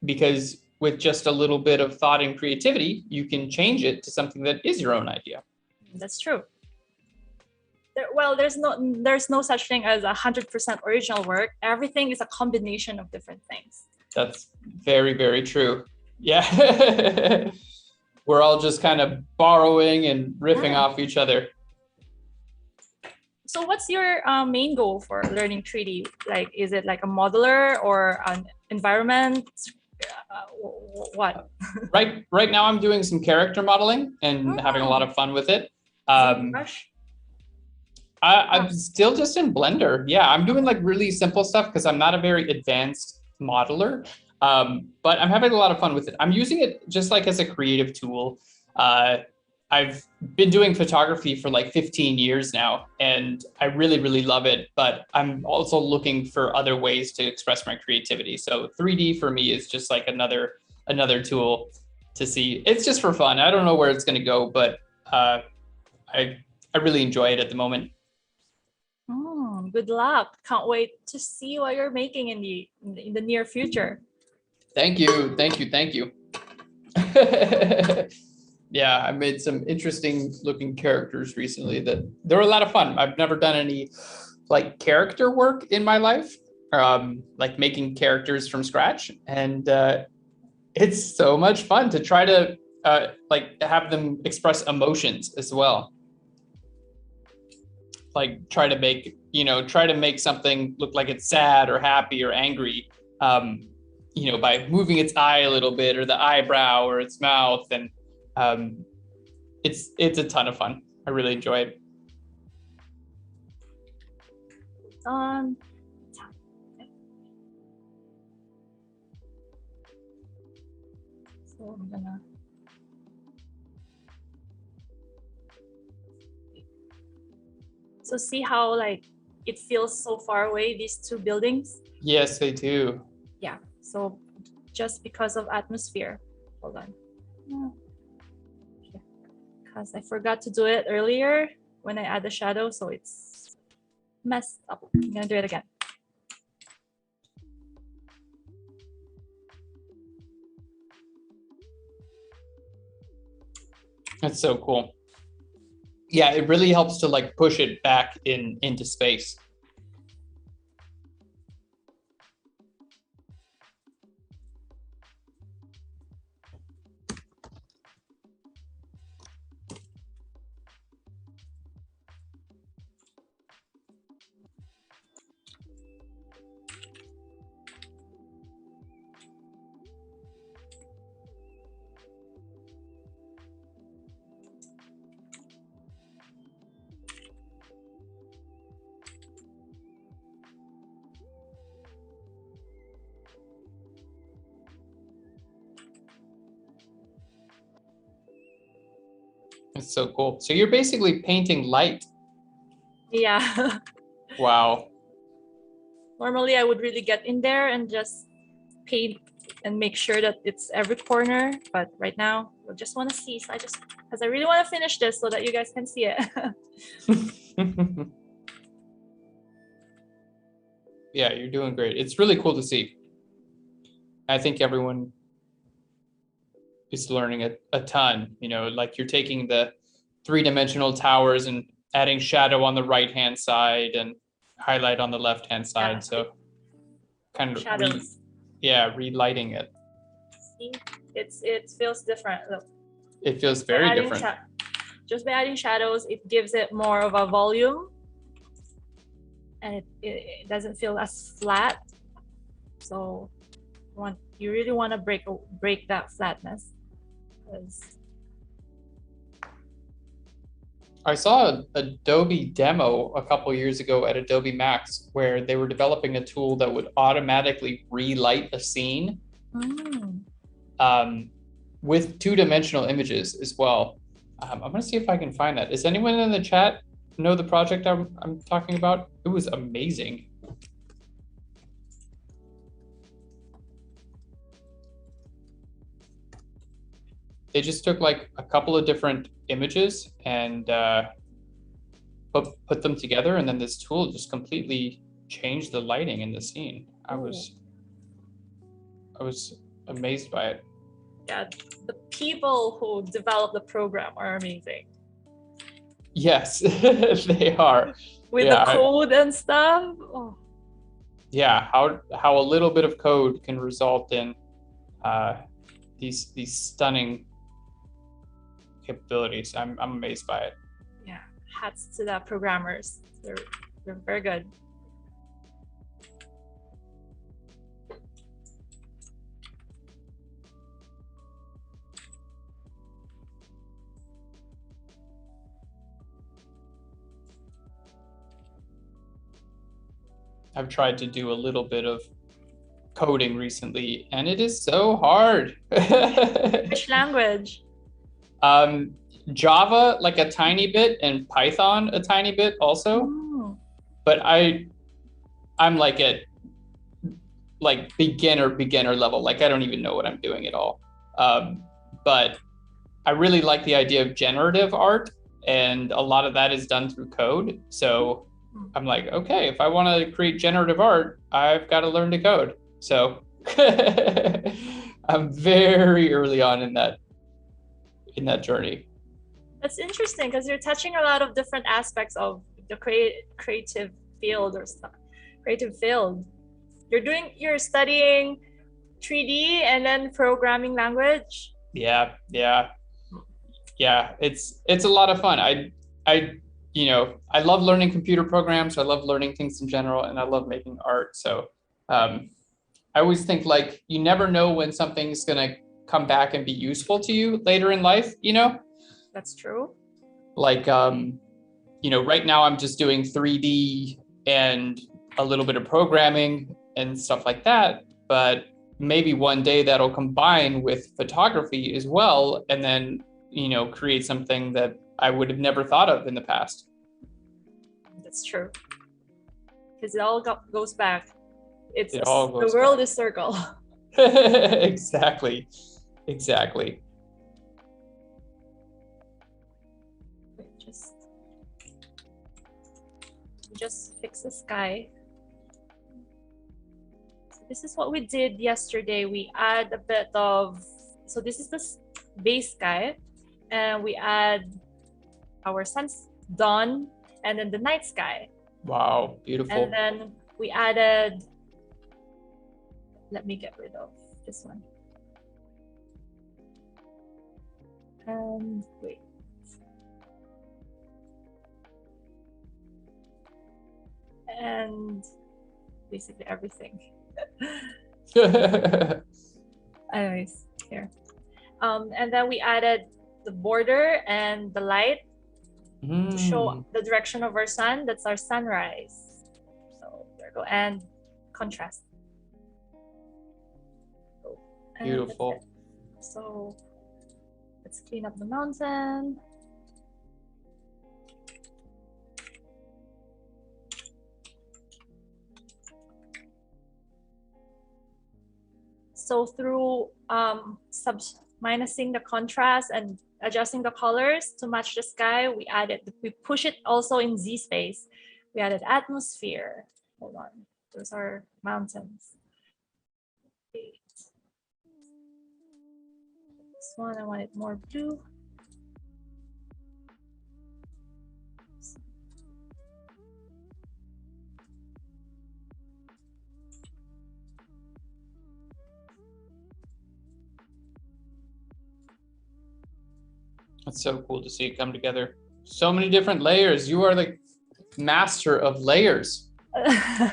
Because with just a little bit of thought and creativity, you can change it to something that is your own idea. That's true. Well, there's no such thing as 100% original work. Everything is a combination of different things. That's very, very true. Yeah. We're all just kind of borrowing and riffing off each other. So what's your main goal for learning 3D? Like, is it like a modeler or an environment? What? Right now I'm doing some character modeling and having a lot of fun with it. I'm still just in Blender. Yeah, I'm doing like really simple stuff because I'm not a very advanced modeler, but I'm having a lot of fun with it. I'm using it just like as a creative tool. I've been doing photography for like 15 years now, and I really, really love it, but I'm also looking for other ways to express my creativity. So 3D for me is just like another tool to see. It's just for fun. I don't know where it's going to go, but I really enjoy it at the moment. Good luck. Can't wait to see what you're making in the near future. Thank you. Yeah, I made some interesting looking characters recently that they were a lot of fun. I've never done any like character work in my life, like making characters from scratch. And it's so much fun to try to like have them express emotions as well. Like try to make something look like it's sad or happy or angry, by moving its eye a little bit or the eyebrow or its mouth. And it's a ton of fun. I really enjoy it. So I'm gonna. So see how like it feels so far away, these two buildings? Yes, they do. Yeah, so just because of atmosphere. Hold on. Because I forgot to do it earlier when I add the shadow, so it's messed up. I'm gonna do it again. That's so cool. Yeah, it really helps to like push it back into space. It's so cool. So you're basically painting light. Yeah. Wow. Normally, I would really get in there and just paint and make sure that it's every corner. But right now, I just want to see. So because I really want to finish this so that you guys can see it. Yeah, you're doing great. It's really cool to see. I think everyone is learning a ton, like you're taking the 3-dimensional towers and adding shadow on the right-hand side and highlight on the left-hand side. Yeah. So kind of relighting it. See, it feels different. Look. It feels very different. Just by adding shadows, it gives it more of a volume, and it doesn't feel as flat. So you really want to break that flatness. I saw an Adobe demo a couple years ago at Adobe Max where they were developing a tool that would automatically relight a scene with 2-dimensional images as well. I'm going to see if I can find that. Does anyone in the chat know the project I'm talking about? It was amazing. They just took like a couple of different images and put them together, and then this tool just completely changed the lighting in the scene. I was amazed by it. Yeah, the people who developed the program are amazing. Yes, they are. with the Yeah, code and stuff. Oh, yeah. How a little bit of code can result in uh, these stunning capabilities. I'm amazed by it. yeah. Hats to the programmers. They're very good. I've tried to do a little bit of coding recently, and it is so hard. Which language? um, Java, like a tiny bit, and Python, a tiny bit also. Oh, But I'm like at like beginner level. Like I don't even know what I'm doing at all. But I really like the idea of generative art, and a lot of that is done through code. So I'm like, okay, if I want to create generative art, I've got to learn to code. So I'm very early on in that journey. that's interesting because you're touching a lot of different aspects of the creative field or stuff. Creative field. You're studying 3D and then programming language. Yeah, yeah, yeah. It's a lot of fun. I I love learning computer programs. I love learning things in general, and I love making art. So I always think like you never know when something's gonna come back and be useful to you later in life, you know? That's true. Like right now I'm just doing 3D and a little bit of programming and stuff like that, but maybe one day that'll combine with photography as well, and then, create something that I would have never thought of in the past. That's true. Because it all goes back. It's It all the goes world back. is circle. Exactly. Exactly. Just fix the sky. So this is what we did yesterday. We add a bit of, so this is the base sky, and we add our sun's dawn and then the night sky. Wow, beautiful. And then we added, let me get rid of this one. Wait. And basically everything. Anyways, here. And then we added the border and the light to show the direction of our sun. That's our sunrise. So there we go. And contrast. And Beautiful. So let's clean up the mountain. So through minusing the contrast and adjusting the colors to match the sky, we push it also in Z space. We added atmosphere. Hold on, those are mountains. Wait. This one, I want it more blue. That's so cool to see it come together. So many different layers. You are the master of layers. I'm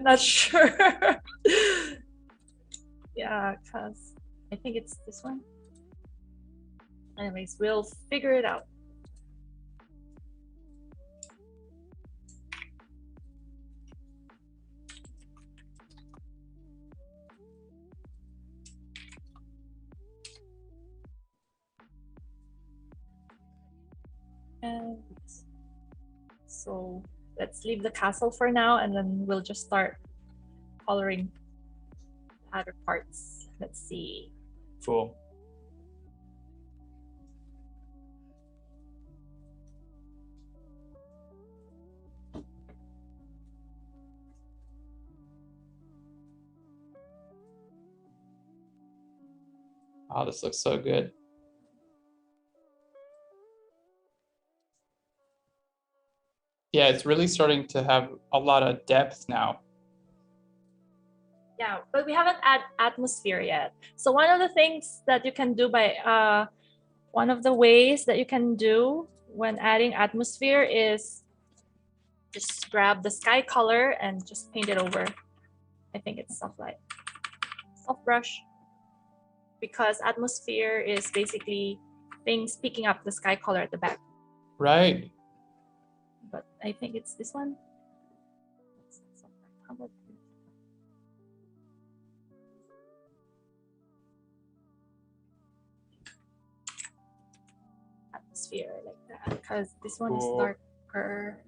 not sure. Yeah, because I think it's this one. Anyways, we'll figure it out. And so let's leave the castle for now, and then we'll just start coloring other parts. Let's see. Cool. Oh, this looks so good. Yeah, it's really starting to have a lot of depth now. Yeah, but we haven't added atmosphere yet. So one of the things that you can do by, one of the ways that you can do when adding atmosphere is just grab the sky color and just paint it over. I think it's soft light, soft brush, because atmosphere is basically things picking up the sky color at the back. Right. But I think it's this one. How about atmosphere like that? Because this one is darker.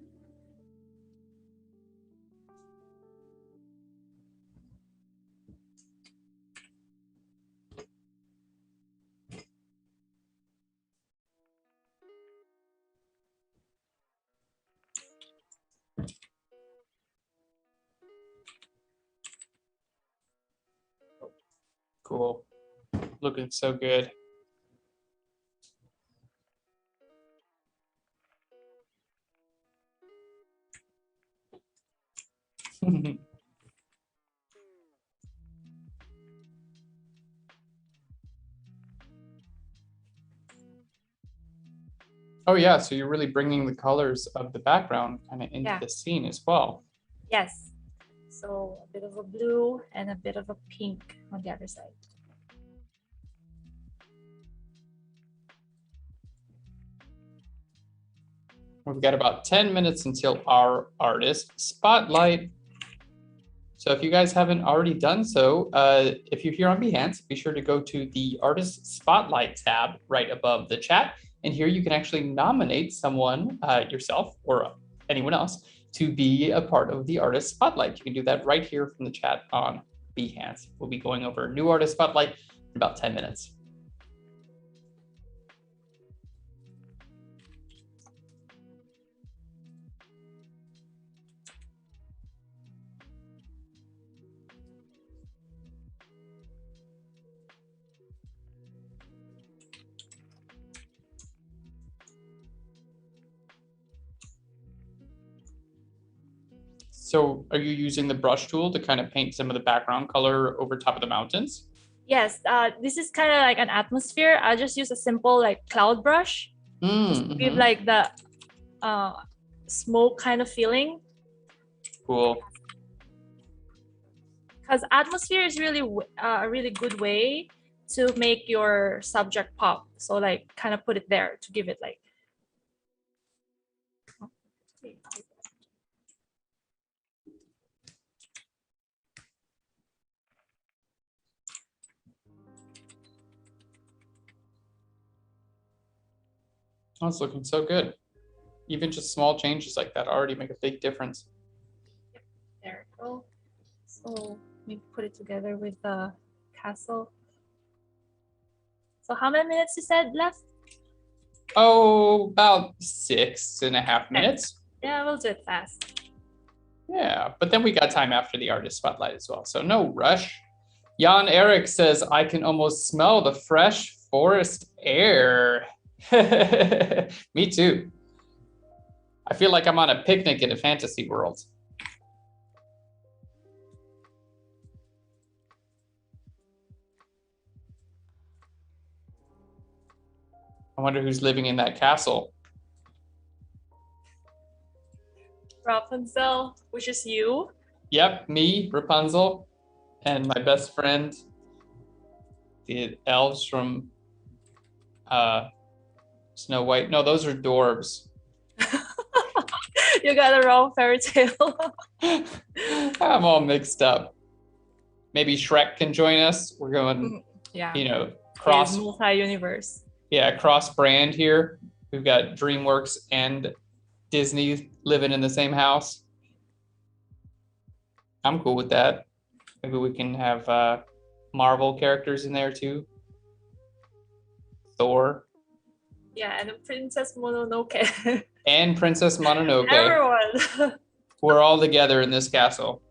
Cool. Looking so good. Oh yeah, so you're really bringing the colors of the background kind of into the scene as well. Yes. So a bit of a blue and a bit of a pink on the other side. We've got about 10 minutes until our artist spotlight. So if you guys haven't already done so, if you're here on Behance, be sure to go to the artist spotlight tab right above the chat. And here you can actually nominate someone, yourself or anyone else, to be a part of the artist spotlight. You can do that right here from the chat on Behance. We'll be going over new artist spotlight in about 10 minutes. So are you using the brush tool to kind of paint some of the background color over top of the mountains? Yes, this is kind of like an atmosphere. I'll just use a simple like cloud brush. Just to give like the smoke kind of feeling. Cool. Because atmosphere is really a really good way to make your subject pop. So like kind of put it there to give it like. Oh, it's looking so good. Even just small changes like that already make a big difference. Yep, there we go. So we put it together with the castle. So how many minutes you said left? Oh, about 6.5 minutes. Yeah, we'll do it fast. Yeah, but then we got time after the artist spotlight as well, so no rush. Jan Eric says, I can almost smell the fresh forest air. Me too. I feel like I'm on a picnic in a fantasy world. I wonder who's living in that castle. Rapunzel, which is you. Yep, me, Rapunzel, and my best friend, the elves from Snow White. No, those are dwarves. You got the wrong fairy tale. I'm all mixed up. Maybe Shrek can join us. We're going, yeah, you know, cross multi-universe. Yeah, cross brand here. We've got DreamWorks and Disney living in the same house. I'm cool with that. Maybe we can have Marvel characters in there too. Thor. Yeah, and Princess Mononoke. And Princess Mononoke. Everyone. We're all together in this castle.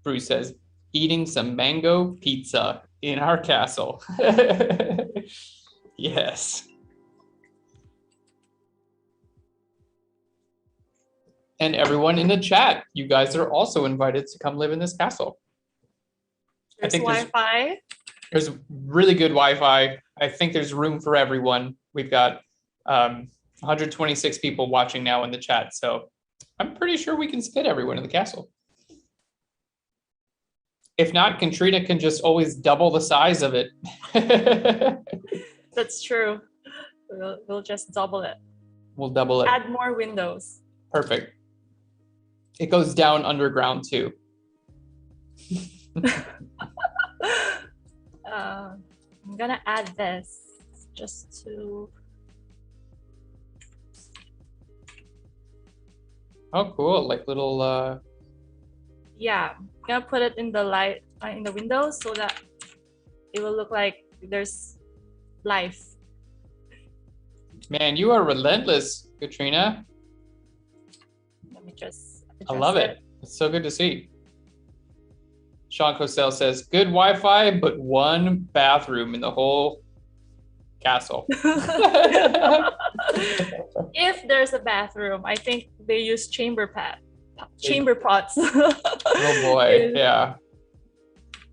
Bruce says, eating some mango pizza in our castle. Yes. And everyone in the chat, you guys are also invited to come live in this castle. There's Wi-Fi. There's really good Wi-Fi. I think there's room for everyone. We've got 126 people watching now in the chat, so I'm pretty sure we can fit everyone in the castle. If not, Katrina can just always double the size of it. That's true. We'll just double it. We'll double it. Add more windows. Perfect. It goes down underground too. I'm gonna add this just to. Oh, cool! Like little. Yeah, I'm gonna put it in the light in the window so that it will look like there's life. Man, you are relentless, Katrina. Let me just. I love it. It's so good to see. Sean Cosell says, good Wi-Fi, but one bathroom in the whole castle. If there's a bathroom, I think they use chamber pots. Oh boy, yeah.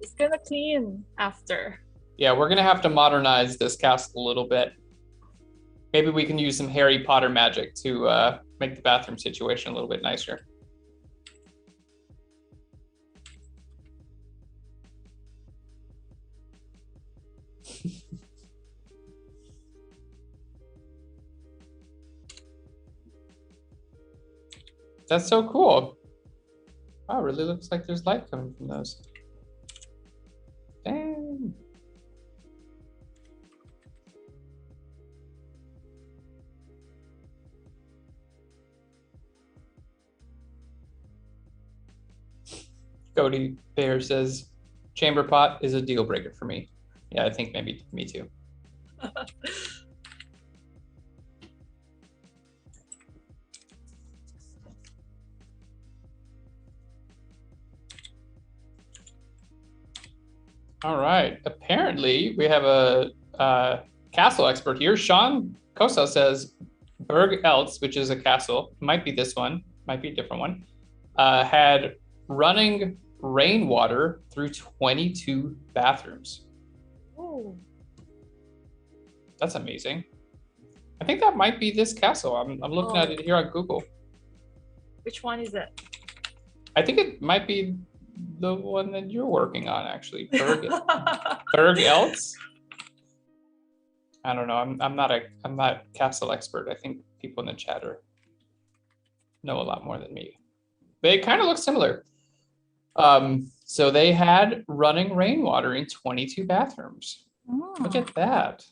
It's gonna clean after. Yeah, we're gonna have to modernize this castle a little bit. Maybe we can use some Harry Potter magic to make the bathroom situation a little bit nicer. That's so cool. Wow, it really looks like there's light coming from those. Dang. Cody Bear says, chamber pot is a deal breaker for me. Yeah, I think maybe me too. All right. Apparently, we have a castle expert here. Sean Cosa says Berg Eltz, which is a castle, might be this one, might be a different one, had running rainwater through 22 bathrooms. Oh, that's amazing. I think that might be this castle. I'm looking at it here on Google. Which one is it? I think it might be the one that you're working on, actually. Berg Eltz. I don't know. I'm not a castle expert. I think people in the chat know a lot more than me. They kind of look similar. So they had running rainwater in 22 bathrooms. Oh. Look at that.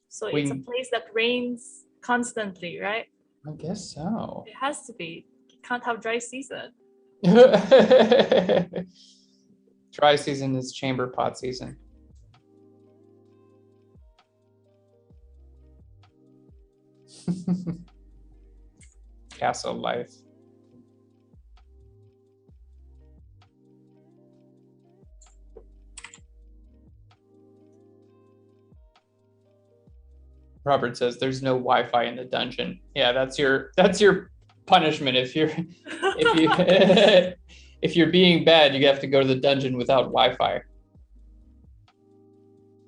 So it's a place that rains constantly, right? I guess so. It has to be. You can't have dry season. Dry season is chamber pot season. Castle life. Robert says there's no Wi-Fi in the dungeon. Yeah, that's your punishment if you're being bad, you have to go to the dungeon without Wi-Fi.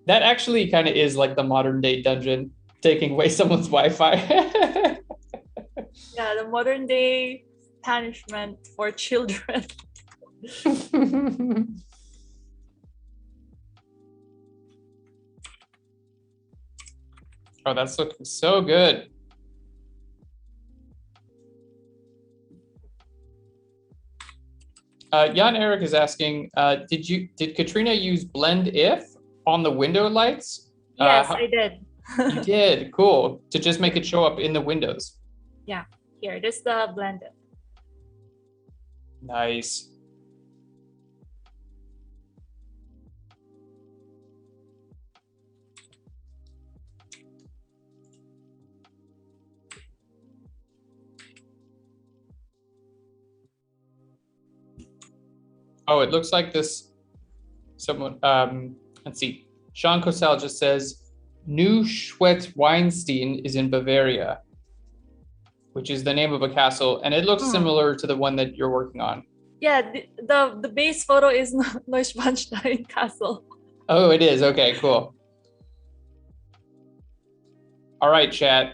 That actually kind of is like the modern day dungeon, taking away someone's Wi-Fi. Yeah, the modern day punishment for children. Oh, that's looking so good. Jan Eric is asking, did Katrina use blend if on the window lights? Yes, I did. You did, cool. To just make it show up in the windows. Yeah, here, this is the blend if. Nice. Oh, it looks like this. Someone, let's see. Sean Cosell just says, Neuschwanstein is in Bavaria, which is the name of a castle, and it looks similar to the one that you're working on. Yeah, the base photo is Neuschwanstein Castle. Oh, it is. Okay, cool. All right, chat.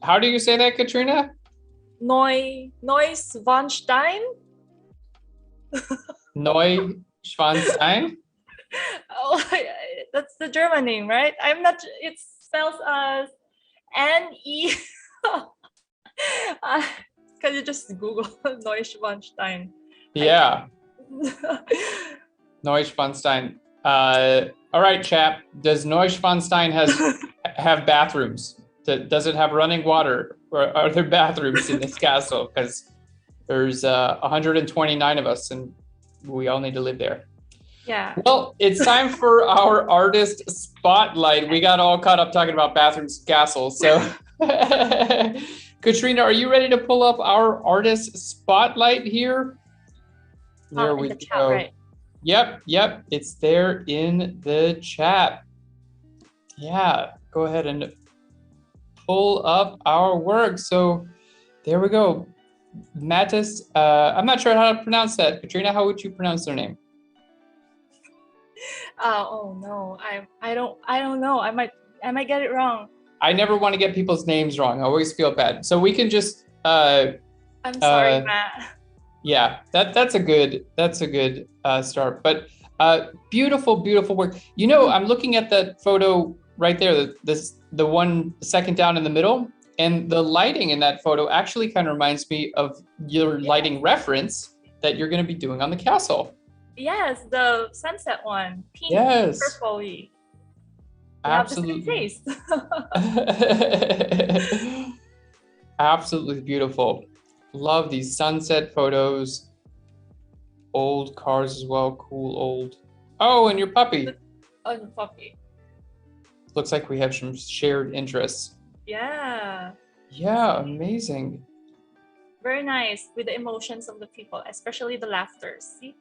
How do you say that, Katrina? Neuschwanstein? Neuschwanstein? Oh, that's the German name, right? I'm not. It spells as N-E. Can you just Google Neuschwanstein? Yeah. Neuschwanstein. All right, chap. Does Neuschwanstein have bathrooms? Does it have running water? Or are there bathrooms in this castle? Because there's 129 of us, and we all need to live there. Yeah. Well, it's time for our artist spotlight. We got all caught up talking about bathrooms, castles. So, Katrina, are you ready to pull up our artist spotlight here? There we go. Chat, right? Yep. It's there in the chat. Yeah, go ahead and pull up our work. So there we go. Mattis, I'm not sure how to pronounce that. Katrina, how would you pronounce their name? Oh no, I don't know. I might get it wrong. I never want to get people's names wrong. I always feel bad. So we can just I'm sorry, Matt. Yeah, that's a good start. But beautiful work. You know, I'm looking at that photo right there, the 1 second down in the middle, and the lighting in that photo actually kind of reminds me of your lighting reference that you're going to be doing on the castle. Yes, the sunset one. Pink, yes. purpley. Absolutely. Absolutely beautiful. Love these sunset photos. Old cars as well. Cool old. Oh, and your puppy. Oh, the puppy. Looks like we have some shared interests. Yeah. Yeah, amazing. Very nice with the emotions of the people, especially the laughter. See?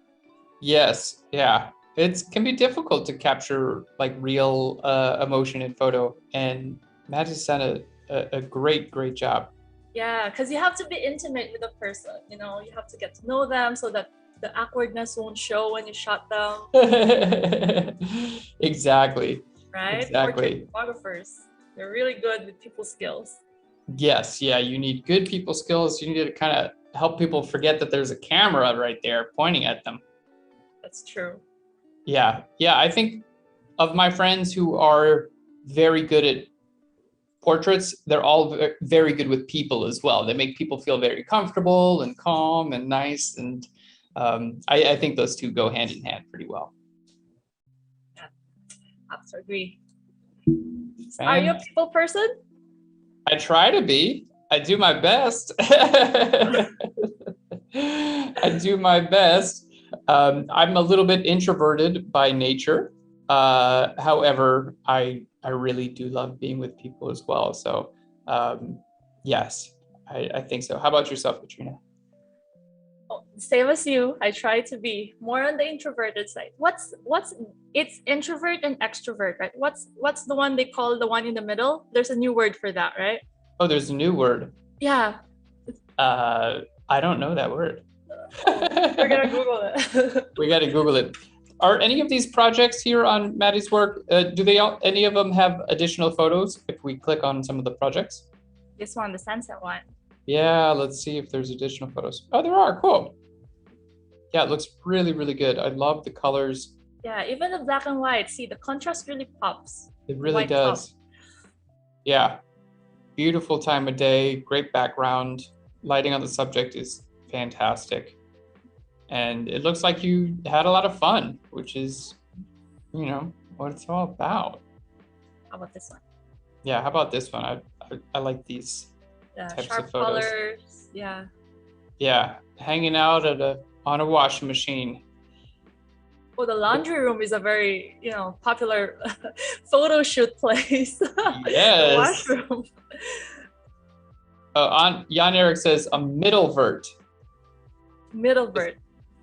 Yes, yeah. It can be difficult to capture like real emotion in photo, and Matt has done a great job. Yeah, because you have to be intimate with the person. You know, you have to get to know them so that the awkwardness won't show when you shot them. Exactly. Right? Exactly. Portrait photographers, they're really good with people skills. Yes, yeah. You need good people skills. You need to kind of help people forget that there's a camera right there pointing at them. That's true. Yeah. I think of my friends who are very good at portraits, they're all very good with people as well. They make people feel very comfortable and calm and nice. And I think those two go hand in hand pretty well. Yeah, I have to agree. Are you a people person? I try to be. I do my best. I do my best. I'm a little bit introverted by nature. However, I really do love being with people as well. So yes, I think so. How about yourself, Katrina? Oh, same as you. I try to be more on the introverted side. It's introvert and extrovert, right? What's the one they call the one in the middle? There's a new word for that, right? Oh, there's a new word. Yeah. I don't know that word. We're gonna Google it. We got to Google it. Are any of these projects here on Maddie's work, any of them have additional photos if we click on some of the projects? This one, the sunset one. Yeah, let's see if there's additional photos. Oh, there are. Cool. Yeah, it looks really good. I love the colors. Yeah, even the black and white. See, the contrast really pops. It really does. Top. Yeah. Beautiful time of day, great background. Lighting on the subject is fantastic. And it looks like you had a lot of fun, which is, what it's all about. How about this one? Yeah, how about this one? I like these types sharp of photos. Colors. Yeah. Yeah, hanging out on a washing machine. Oh, the laundry room is a very, popular photo shoot place. Yes. The washroom. Jan Eric says a middle vert. Middle vert.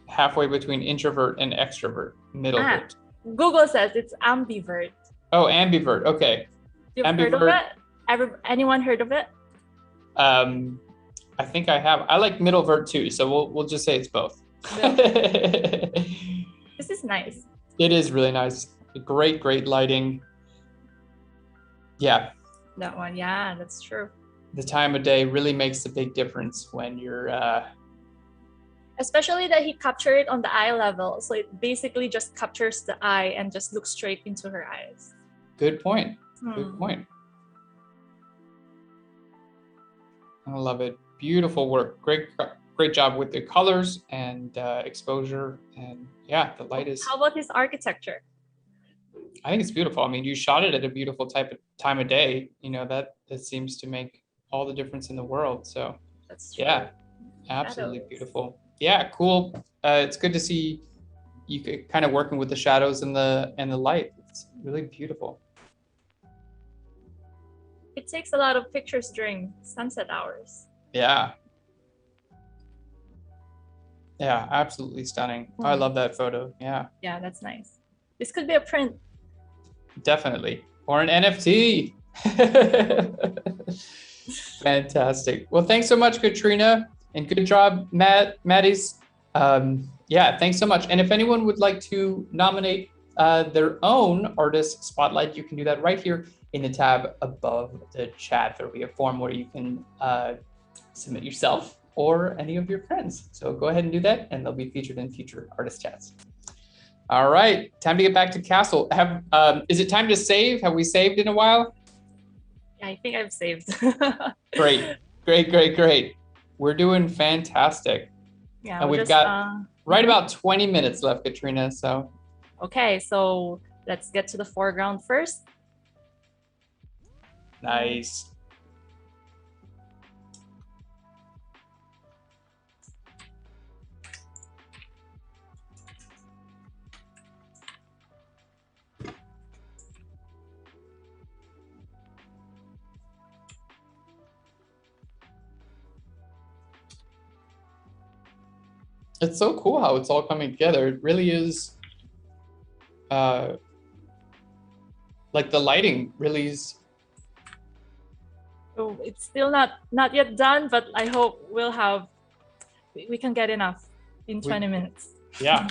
halfway between introvert and extrovert, middlevert. Google says it's ambivert. Oh, ambivert. Okay. You've ambivert. Heard of it? Anyone heard of it? I think I have. I like middlevert too, so we'll just say it's both. This is nice. It is really nice. Great lighting. Yeah. That one, yeah, that's true. The time of day really makes a big difference when you're especially that he captured it on the eye level, so it basically just captures the eye and just looks straight into her eyes. Good point. Good point. I love it. Beautiful work. Great job with the colors and exposure, and yeah, the light is. How about his architecture? I think it's beautiful. I mean, you shot it at a beautiful time of day. You know, that seems to make all the difference in the world. So that's true. Yeah, absolutely beautiful. Yeah, cool. It's good to see you kind of working with the shadows and the light. It's really beautiful. It takes a lot of pictures during sunset hours. Yeah. Yeah, absolutely stunning. I love that photo. Yeah. Yeah, that's nice. This could be a print. Definitely. Or an NFT. Fantastic. Well, thanks so much, Katrina. And good job, Maddie's. Yeah, thanks so much. And if anyone would like to nominate their own artist spotlight, you can do that right here in the tab above the chat. There'll be a form where you can submit yourself or any of your friends. So go ahead and do that, and they'll be featured in future artist chats. All right, time to get back to Castle. Is it time to save? Have we saved in a while? Yeah, I think I've saved. Great. We're doing fantastic. Yeah, and we've got right about 20 minutes left, Katrina. So. Okay, so let's get to the foreground first. Nice. It's so cool how it's all coming together. It really is like the lighting really is. Oh, it's still not yet done, but I hope we can get enough in 20 minutes. Yeah,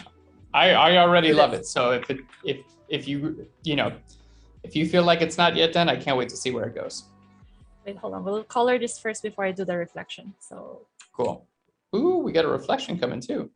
I already love it. So if you feel like it's not yet done, I can't wait to see where it goes. Wait, hold on. We'll color this first before I do the reflection. So cool. Ooh, we got a reflection coming too.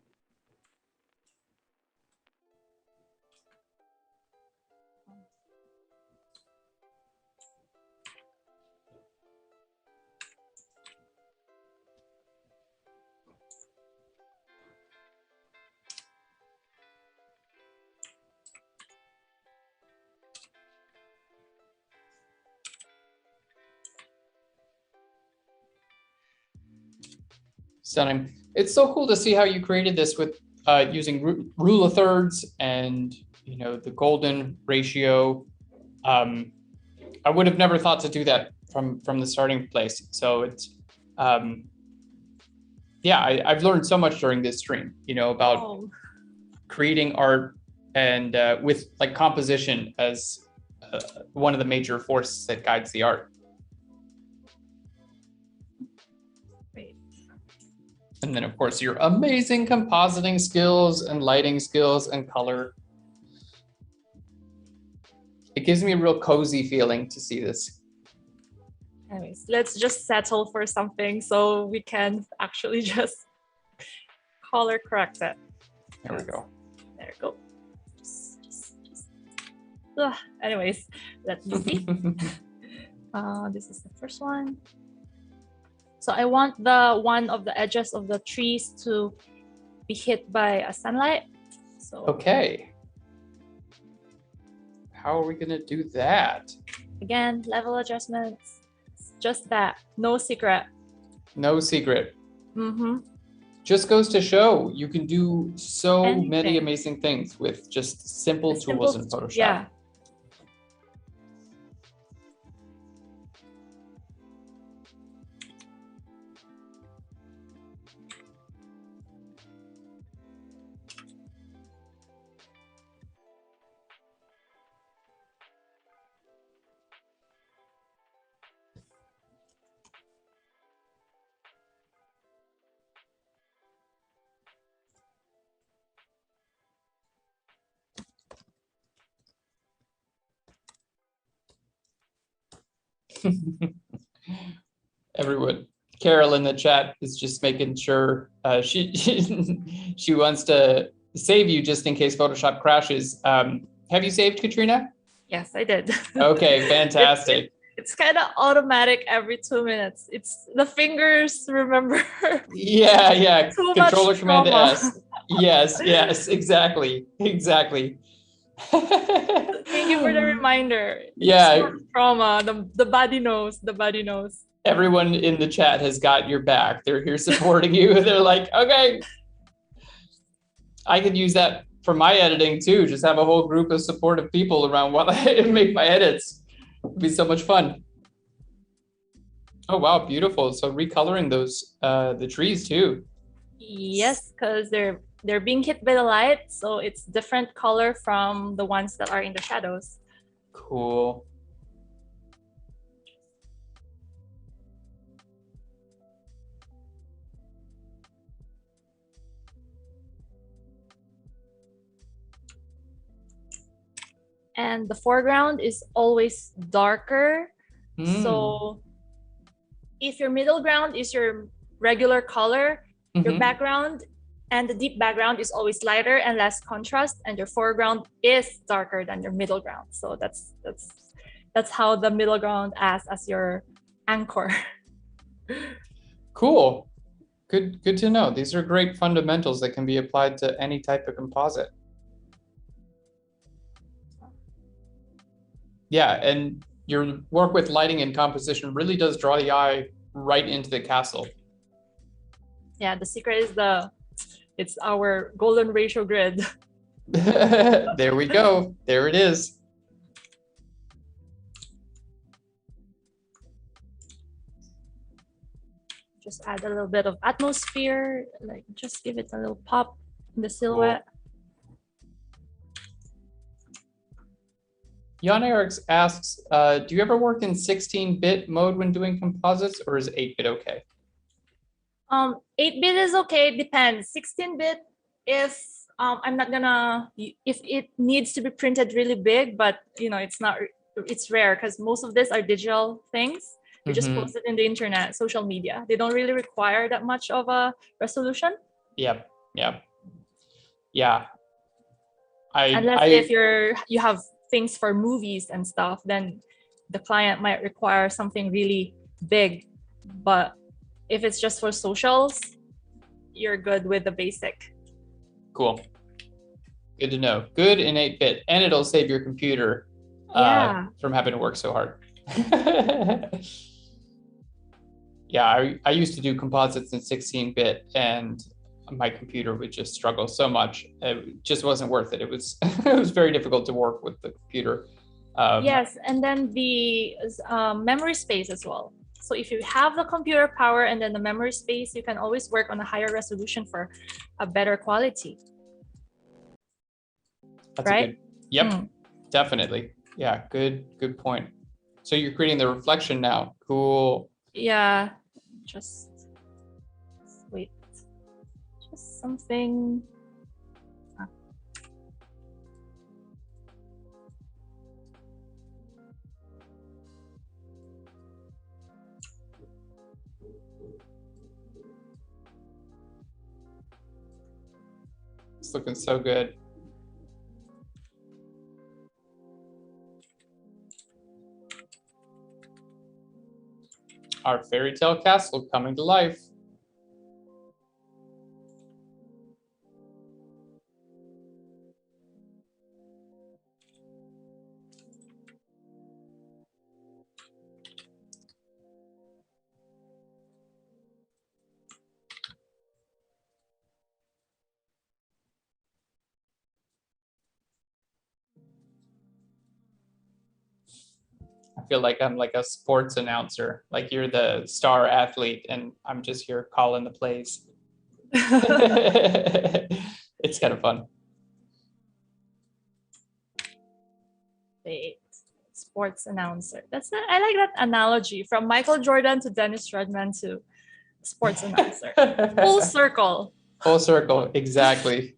Stunning. It's so cool to see how you created this with using rule of thirds and the golden ratio. I would have never thought to do that from the starting place. So it's yeah, I've learned so much during this stream, about creating art and with like composition as one of the major forces that guides the art. And then, of course, your amazing compositing skills and lighting skills and color. It gives me a real cozy feeling to see this. Anyways, let's just settle for something so we can actually just color correct it. There we go. There we go. Anyways, let me see. This is the first one. So I want one of the edges of the trees to be hit by a sunlight. So okay. How are we gonna do that? Again, level adjustments. Just that. No secret. No secret. Mm-hmm. Just goes to show you can do so many amazing things with just simple tools in Photoshop. Yeah. Everyone, Carol in the chat is just making sure she she wants to save you just in case Photoshop crashes. Have you saved, Katrina? Yes, I did. Okay, fantastic. It's kind of automatic every 2 minutes. It's the fingers remember. Yeah. Too Controller much Command trauma. S. Yes, exactly. Thank you for the reminder. Yeah. It's not trauma. The body knows. The body knows. Everyone in the chat has got your back. They're here supporting you. They're like, okay, I could use that for my editing too. Just have a whole group of supportive people around while I make my edits. It'd be so much fun. Oh, wow, beautiful. So recoloring those, the trees too. Yes, because they're being hit by the light, so it's different color from the ones that are in the shadows. Cool. And the foreground is always darker. So if your middle ground is your regular color, your background and the deep background is always lighter and less contrast, and your foreground is darker than your middle ground. So that's how the middle ground acts as your anchor. Cool. Good to know. These are great fundamentals that can be applied to any type of composite. Yeah, and your work with lighting and composition really does draw the eye right into the castle. Yeah, the secret is it's our golden ratio grid. There we go. There it is. Just add a little bit of atmosphere, like just give it a little pop in the silhouette. Cool. Jan Eriks asks, do you ever work in 16-bit mode when doing composites, or is 8-bit okay? 8-bit is okay, it depends. 16-bit, if I'm not gonna, if it needs to be printed really big, but you know, it's rare because most of these are digital things. You just post it in the internet, social media. They don't really require that much of a resolution. Yep. Yeah. Unless if you have things for movies and stuff, then the client might require something really big. But if it's just for socials, you're good with the basic. Cool. Good to know. Good in 8-bit, and it'll save your computer from having to work so hard. Yeah, I used to do composites in 16-bit, and my computer would just struggle so much. It just wasn't worth it. It was it was very difficult to work with the computer. Yes, and then the memory space as well. So if you have the computer power and then the memory space, you can always work on a higher resolution for a better quality. That's right? Yep, definitely. Yeah, good point. So you're creating the reflection now. Cool. Yeah, just wait. Just something. It's looking so good. Our fairy tale castle coming to life. I feel like I'm like a sports announcer, like you're the star athlete and I'm just here calling the plays. It's kind of fun. Wait, sports announcer. I like that analogy, from Michael Jordan to Dennis Rodman to sports announcer. Full circle. Full circle, exactly.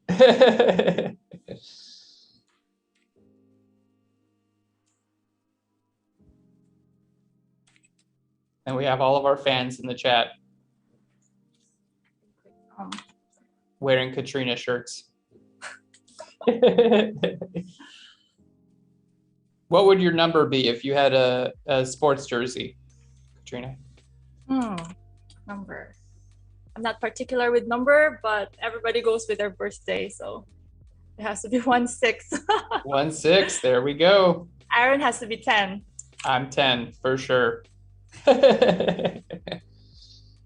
And we have all of our fans in the chat wearing Katrina shirts. What would your number be if you had a sports jersey, Katrina? Number. I'm not particular with number, but everybody goes with their birthday, so it has to be 16. 16, there we go. Aaron has to be 10. I'm 10 for sure. I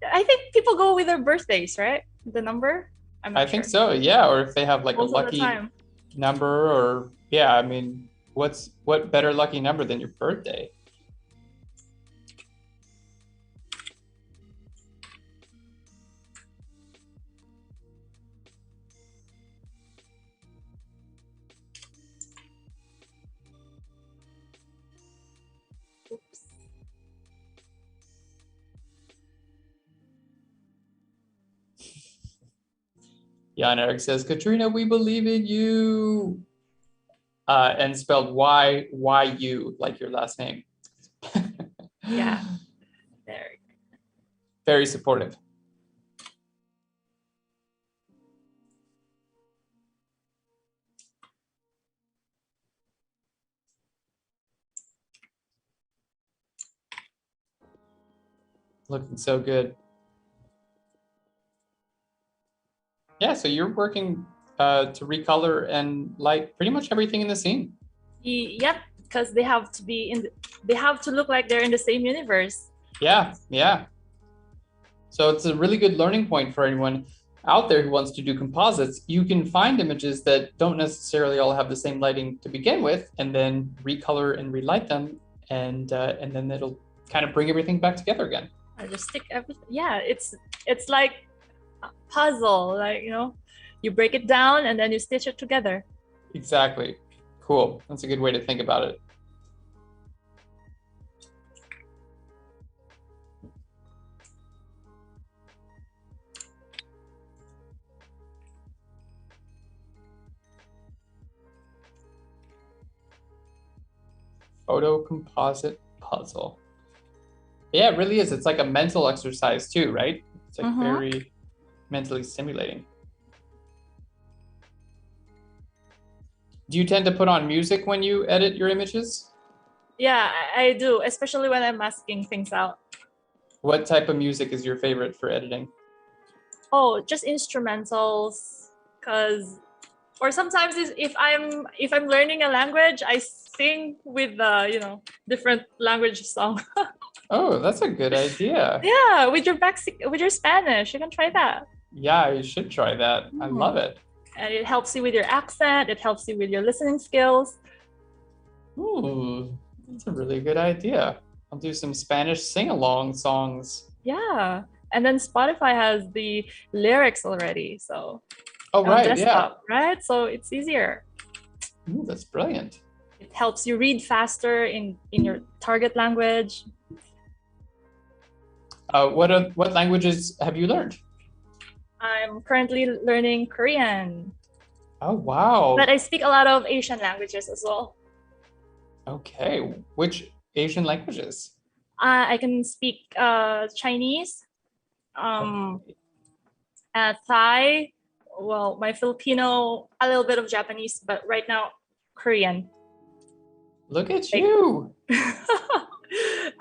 think people go with their birthdays, right? The number? I think so, yeah. Or if they have like most a lucky number, or yeah, I mean, what better lucky number than your birthday? Oops. Jan Eric says, Katrina, we believe in you. And spelled Y-U, like your last name. Yeah, there. Very supportive. Looking so good. Yeah, so you're working to recolor and light pretty much everything in the scene. Yep, because they have to be they have to look like they're in the same universe. Yeah, yeah. So it's a really good learning point for anyone out there who wants to do composites. You can find images that don't necessarily all have the same lighting to begin with, and then recolor and relight them, and then it'll kind of bring everything back together again. I just stick everything. Yeah, it's like a puzzle, like, you know, you break it down and then you stitch it together. Exactly. Cool. That's a good way to think about it. Photo composite puzzle. Yeah, it really is. It's like a mental exercise too, right? It's like very mentally stimulating. Do you tend to put on music when you edit your images? Yeah, I do, especially when I'm masking things out. What type of music is your favorite for editing? Oh, just instrumentals, or sometimes if I'm learning a language, I sing with the, you know, different language song. Oh, that's a good idea. Yeah, with your Spanish, you can try that. Yeah, you should try that. I love it. And it helps you with your accent. It helps you with your listening skills. Ooh, that's a really good idea. I'll do some Spanish sing-along songs. Yeah, and then Spotify has the lyrics already, so. Oh, right, desktop, yeah. Right, so it's easier. Ooh, that's brilliant. It helps you read faster in your target language. What languages have you learned? I'm currently learning Korean. Oh, wow. But I speak a lot of Asian languages as well. Okay, which Asian languages? I can speak Chinese, Thai, well, my Filipino, a little bit of Japanese, but right now, Korean. Look at you.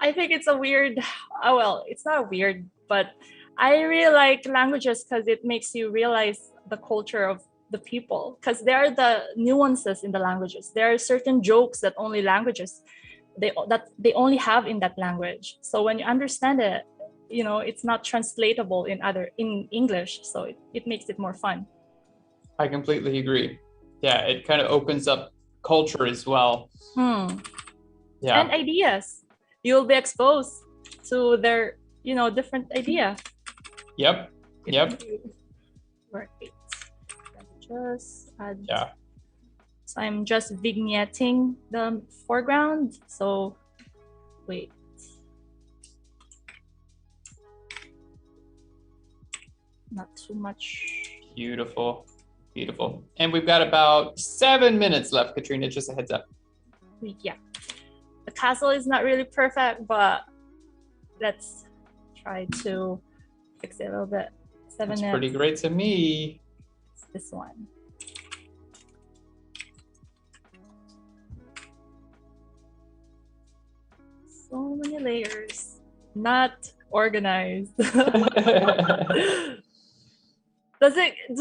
I think it's a weird, well, it's not weird, but I really like languages because it makes you realize the culture of the people, because there are the nuances in the languages. There are certain jokes that only languages, they only have in that language. So when you understand it, you know, it's not translatable in English. So it makes it more fun. I completely agree. Yeah, it kind of opens up culture as well. Yeah. And ideas. You'll be exposed to their, you know, different idea. Yep. Yep. Right. Just add. Yeah. So I'm just vignetting the foreground. So wait. Not too much. Beautiful. Beautiful. And we've got about 7 minutes left, Katrina, just a heads up. Yeah. The castle is not really perfect, but let's try to fix it a little bit. That's pretty great to me. It's this one. So many layers, not organized. Do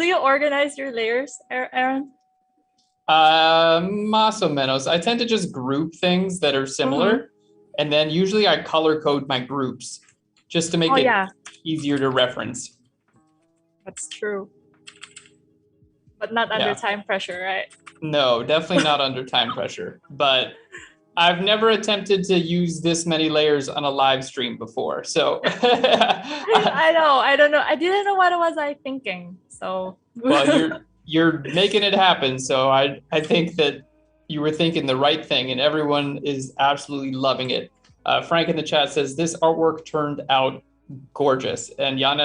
you organize your layers, Aaron? Más o menos. I tend to just group things that are similar, and then usually I color code my groups just to make it easier to reference. That's true. But not under time pressure, right? No, definitely not under time pressure. But I've never attempted to use this many layers on a live stream before. So I know. I don't know. I didn't know what was I thinking. So well, you're making it happen. So I think that you were thinking the right thing, and everyone is absolutely loving it. Frank in the chat says this artwork turned out gorgeous, and Jan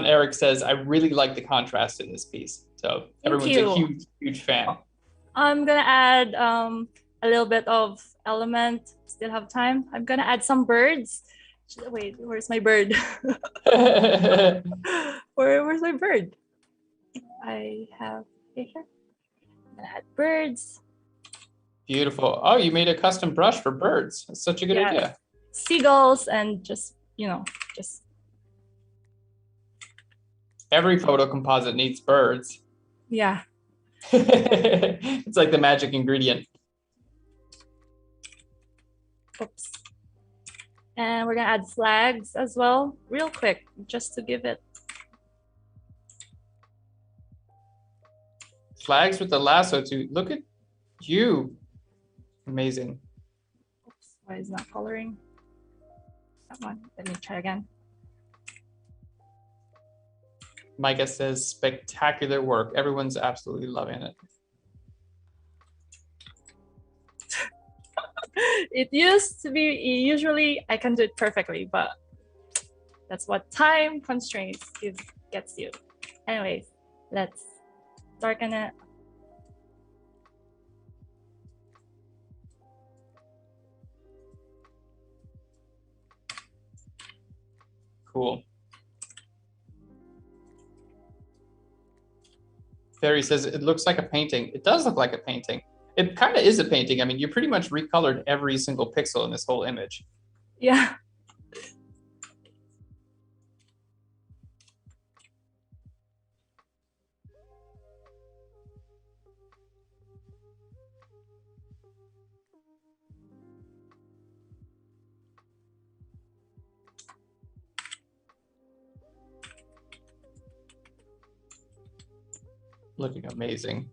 Eric says I really like the contrast in this piece. So everyone's a huge fan. I'm gonna add a little bit of element. Still have time. I'm gonna add some birds. Wait, where's my bird? Where's my bird? I have here. I'm gonna add birds. Beautiful. Oh, you made a custom brush for birds. That's such a good idea. Seagulls and just every photo composite needs birds. Yeah. It's like the magic ingredient. Oops. And we're gonna add flags as well, real quick, just to give it. Flags with the lasso too. Look at you. Amazing. Oops, why is it not coloring? That one. Let me try again. Micah says spectacular work. Everyone's absolutely loving it. It used to be, usually I can do it perfectly, but that's what time constraints gets you. Anyways, let's darken it. Cool. Ferry says it looks like a painting. It does look like a painting. It kind of is a painting. I mean, you pretty much recolored every single pixel in this whole image. Yeah. Looking amazing.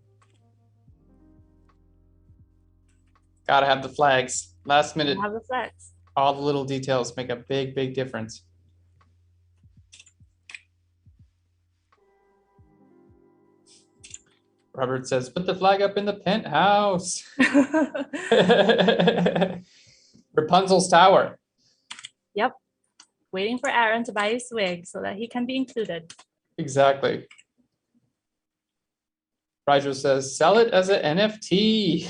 Gotta have the flags. Last minute. Have the flags. All the little details make a big difference. Robert says, put the flag up in the penthouse. Rapunzel's tower. Yep. Waiting for Aaron to buy his wig so that he can be included. Exactly. Rigel says, sell it as an NFT.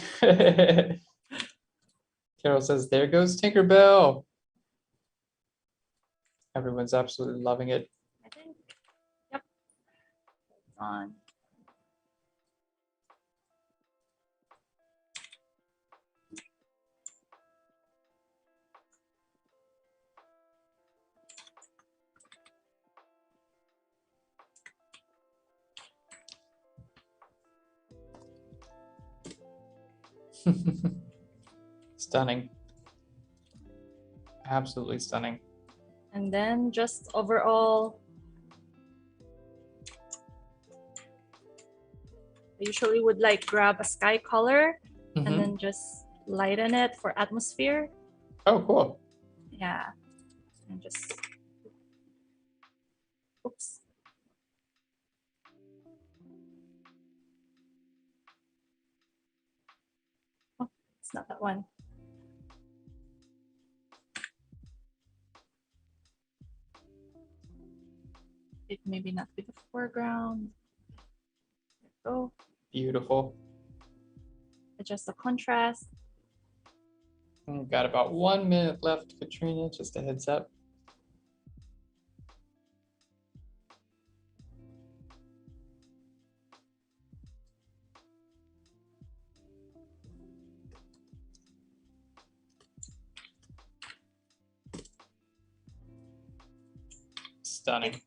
Carol says, there goes Tinkerbell. Everyone's absolutely loving it. I think, yep. It's on. Stunning. Absolutely stunning. And then just overall, I usually would like grab a sky color and then just lighten it for atmosphere. Oh, cool. Yeah. And just, oops. Oh, it's not that one. It maybe not be the foreground. There we go. Beautiful. Adjust the contrast. We've got about 1 minute left, Katrina, just a heads up. Stunning.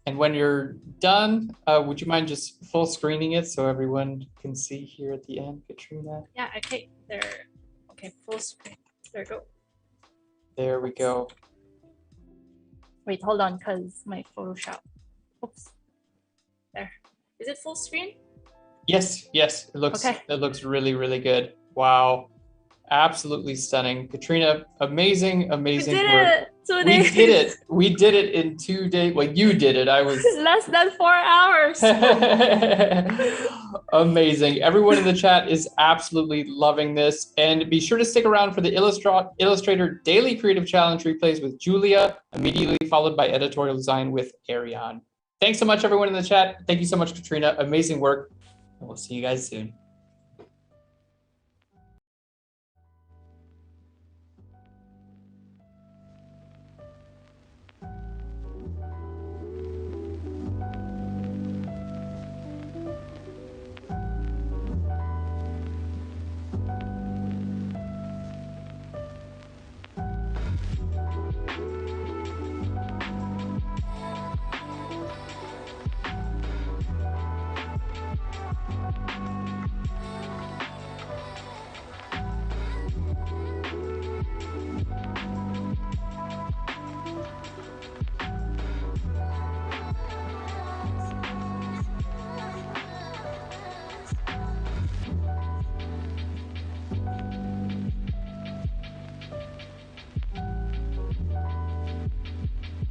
And when you're done, would you mind just full screening it so everyone can see here at the end, Katrina? Yeah, okay, there. Okay, full screen. There we go. There we go. Wait, hold on, because my Photoshop. Oops. There. Is it full screen? Yes, yes. It looks really, really good. Wow. Absolutely stunning. Katrina, amazing work. We did it! 2 days. We did it. We did it in 2 days. Well, you did it. I was less than 4 hours. Amazing. Everyone in the chat is absolutely loving this. And be sure to stick around for the Illustrator Daily Creative Challenge replays with Julia, immediately followed by editorial design with Ariane. Thanks so much, everyone in the chat. Thank you so much, Katrina. Amazing work. And we'll see you guys soon.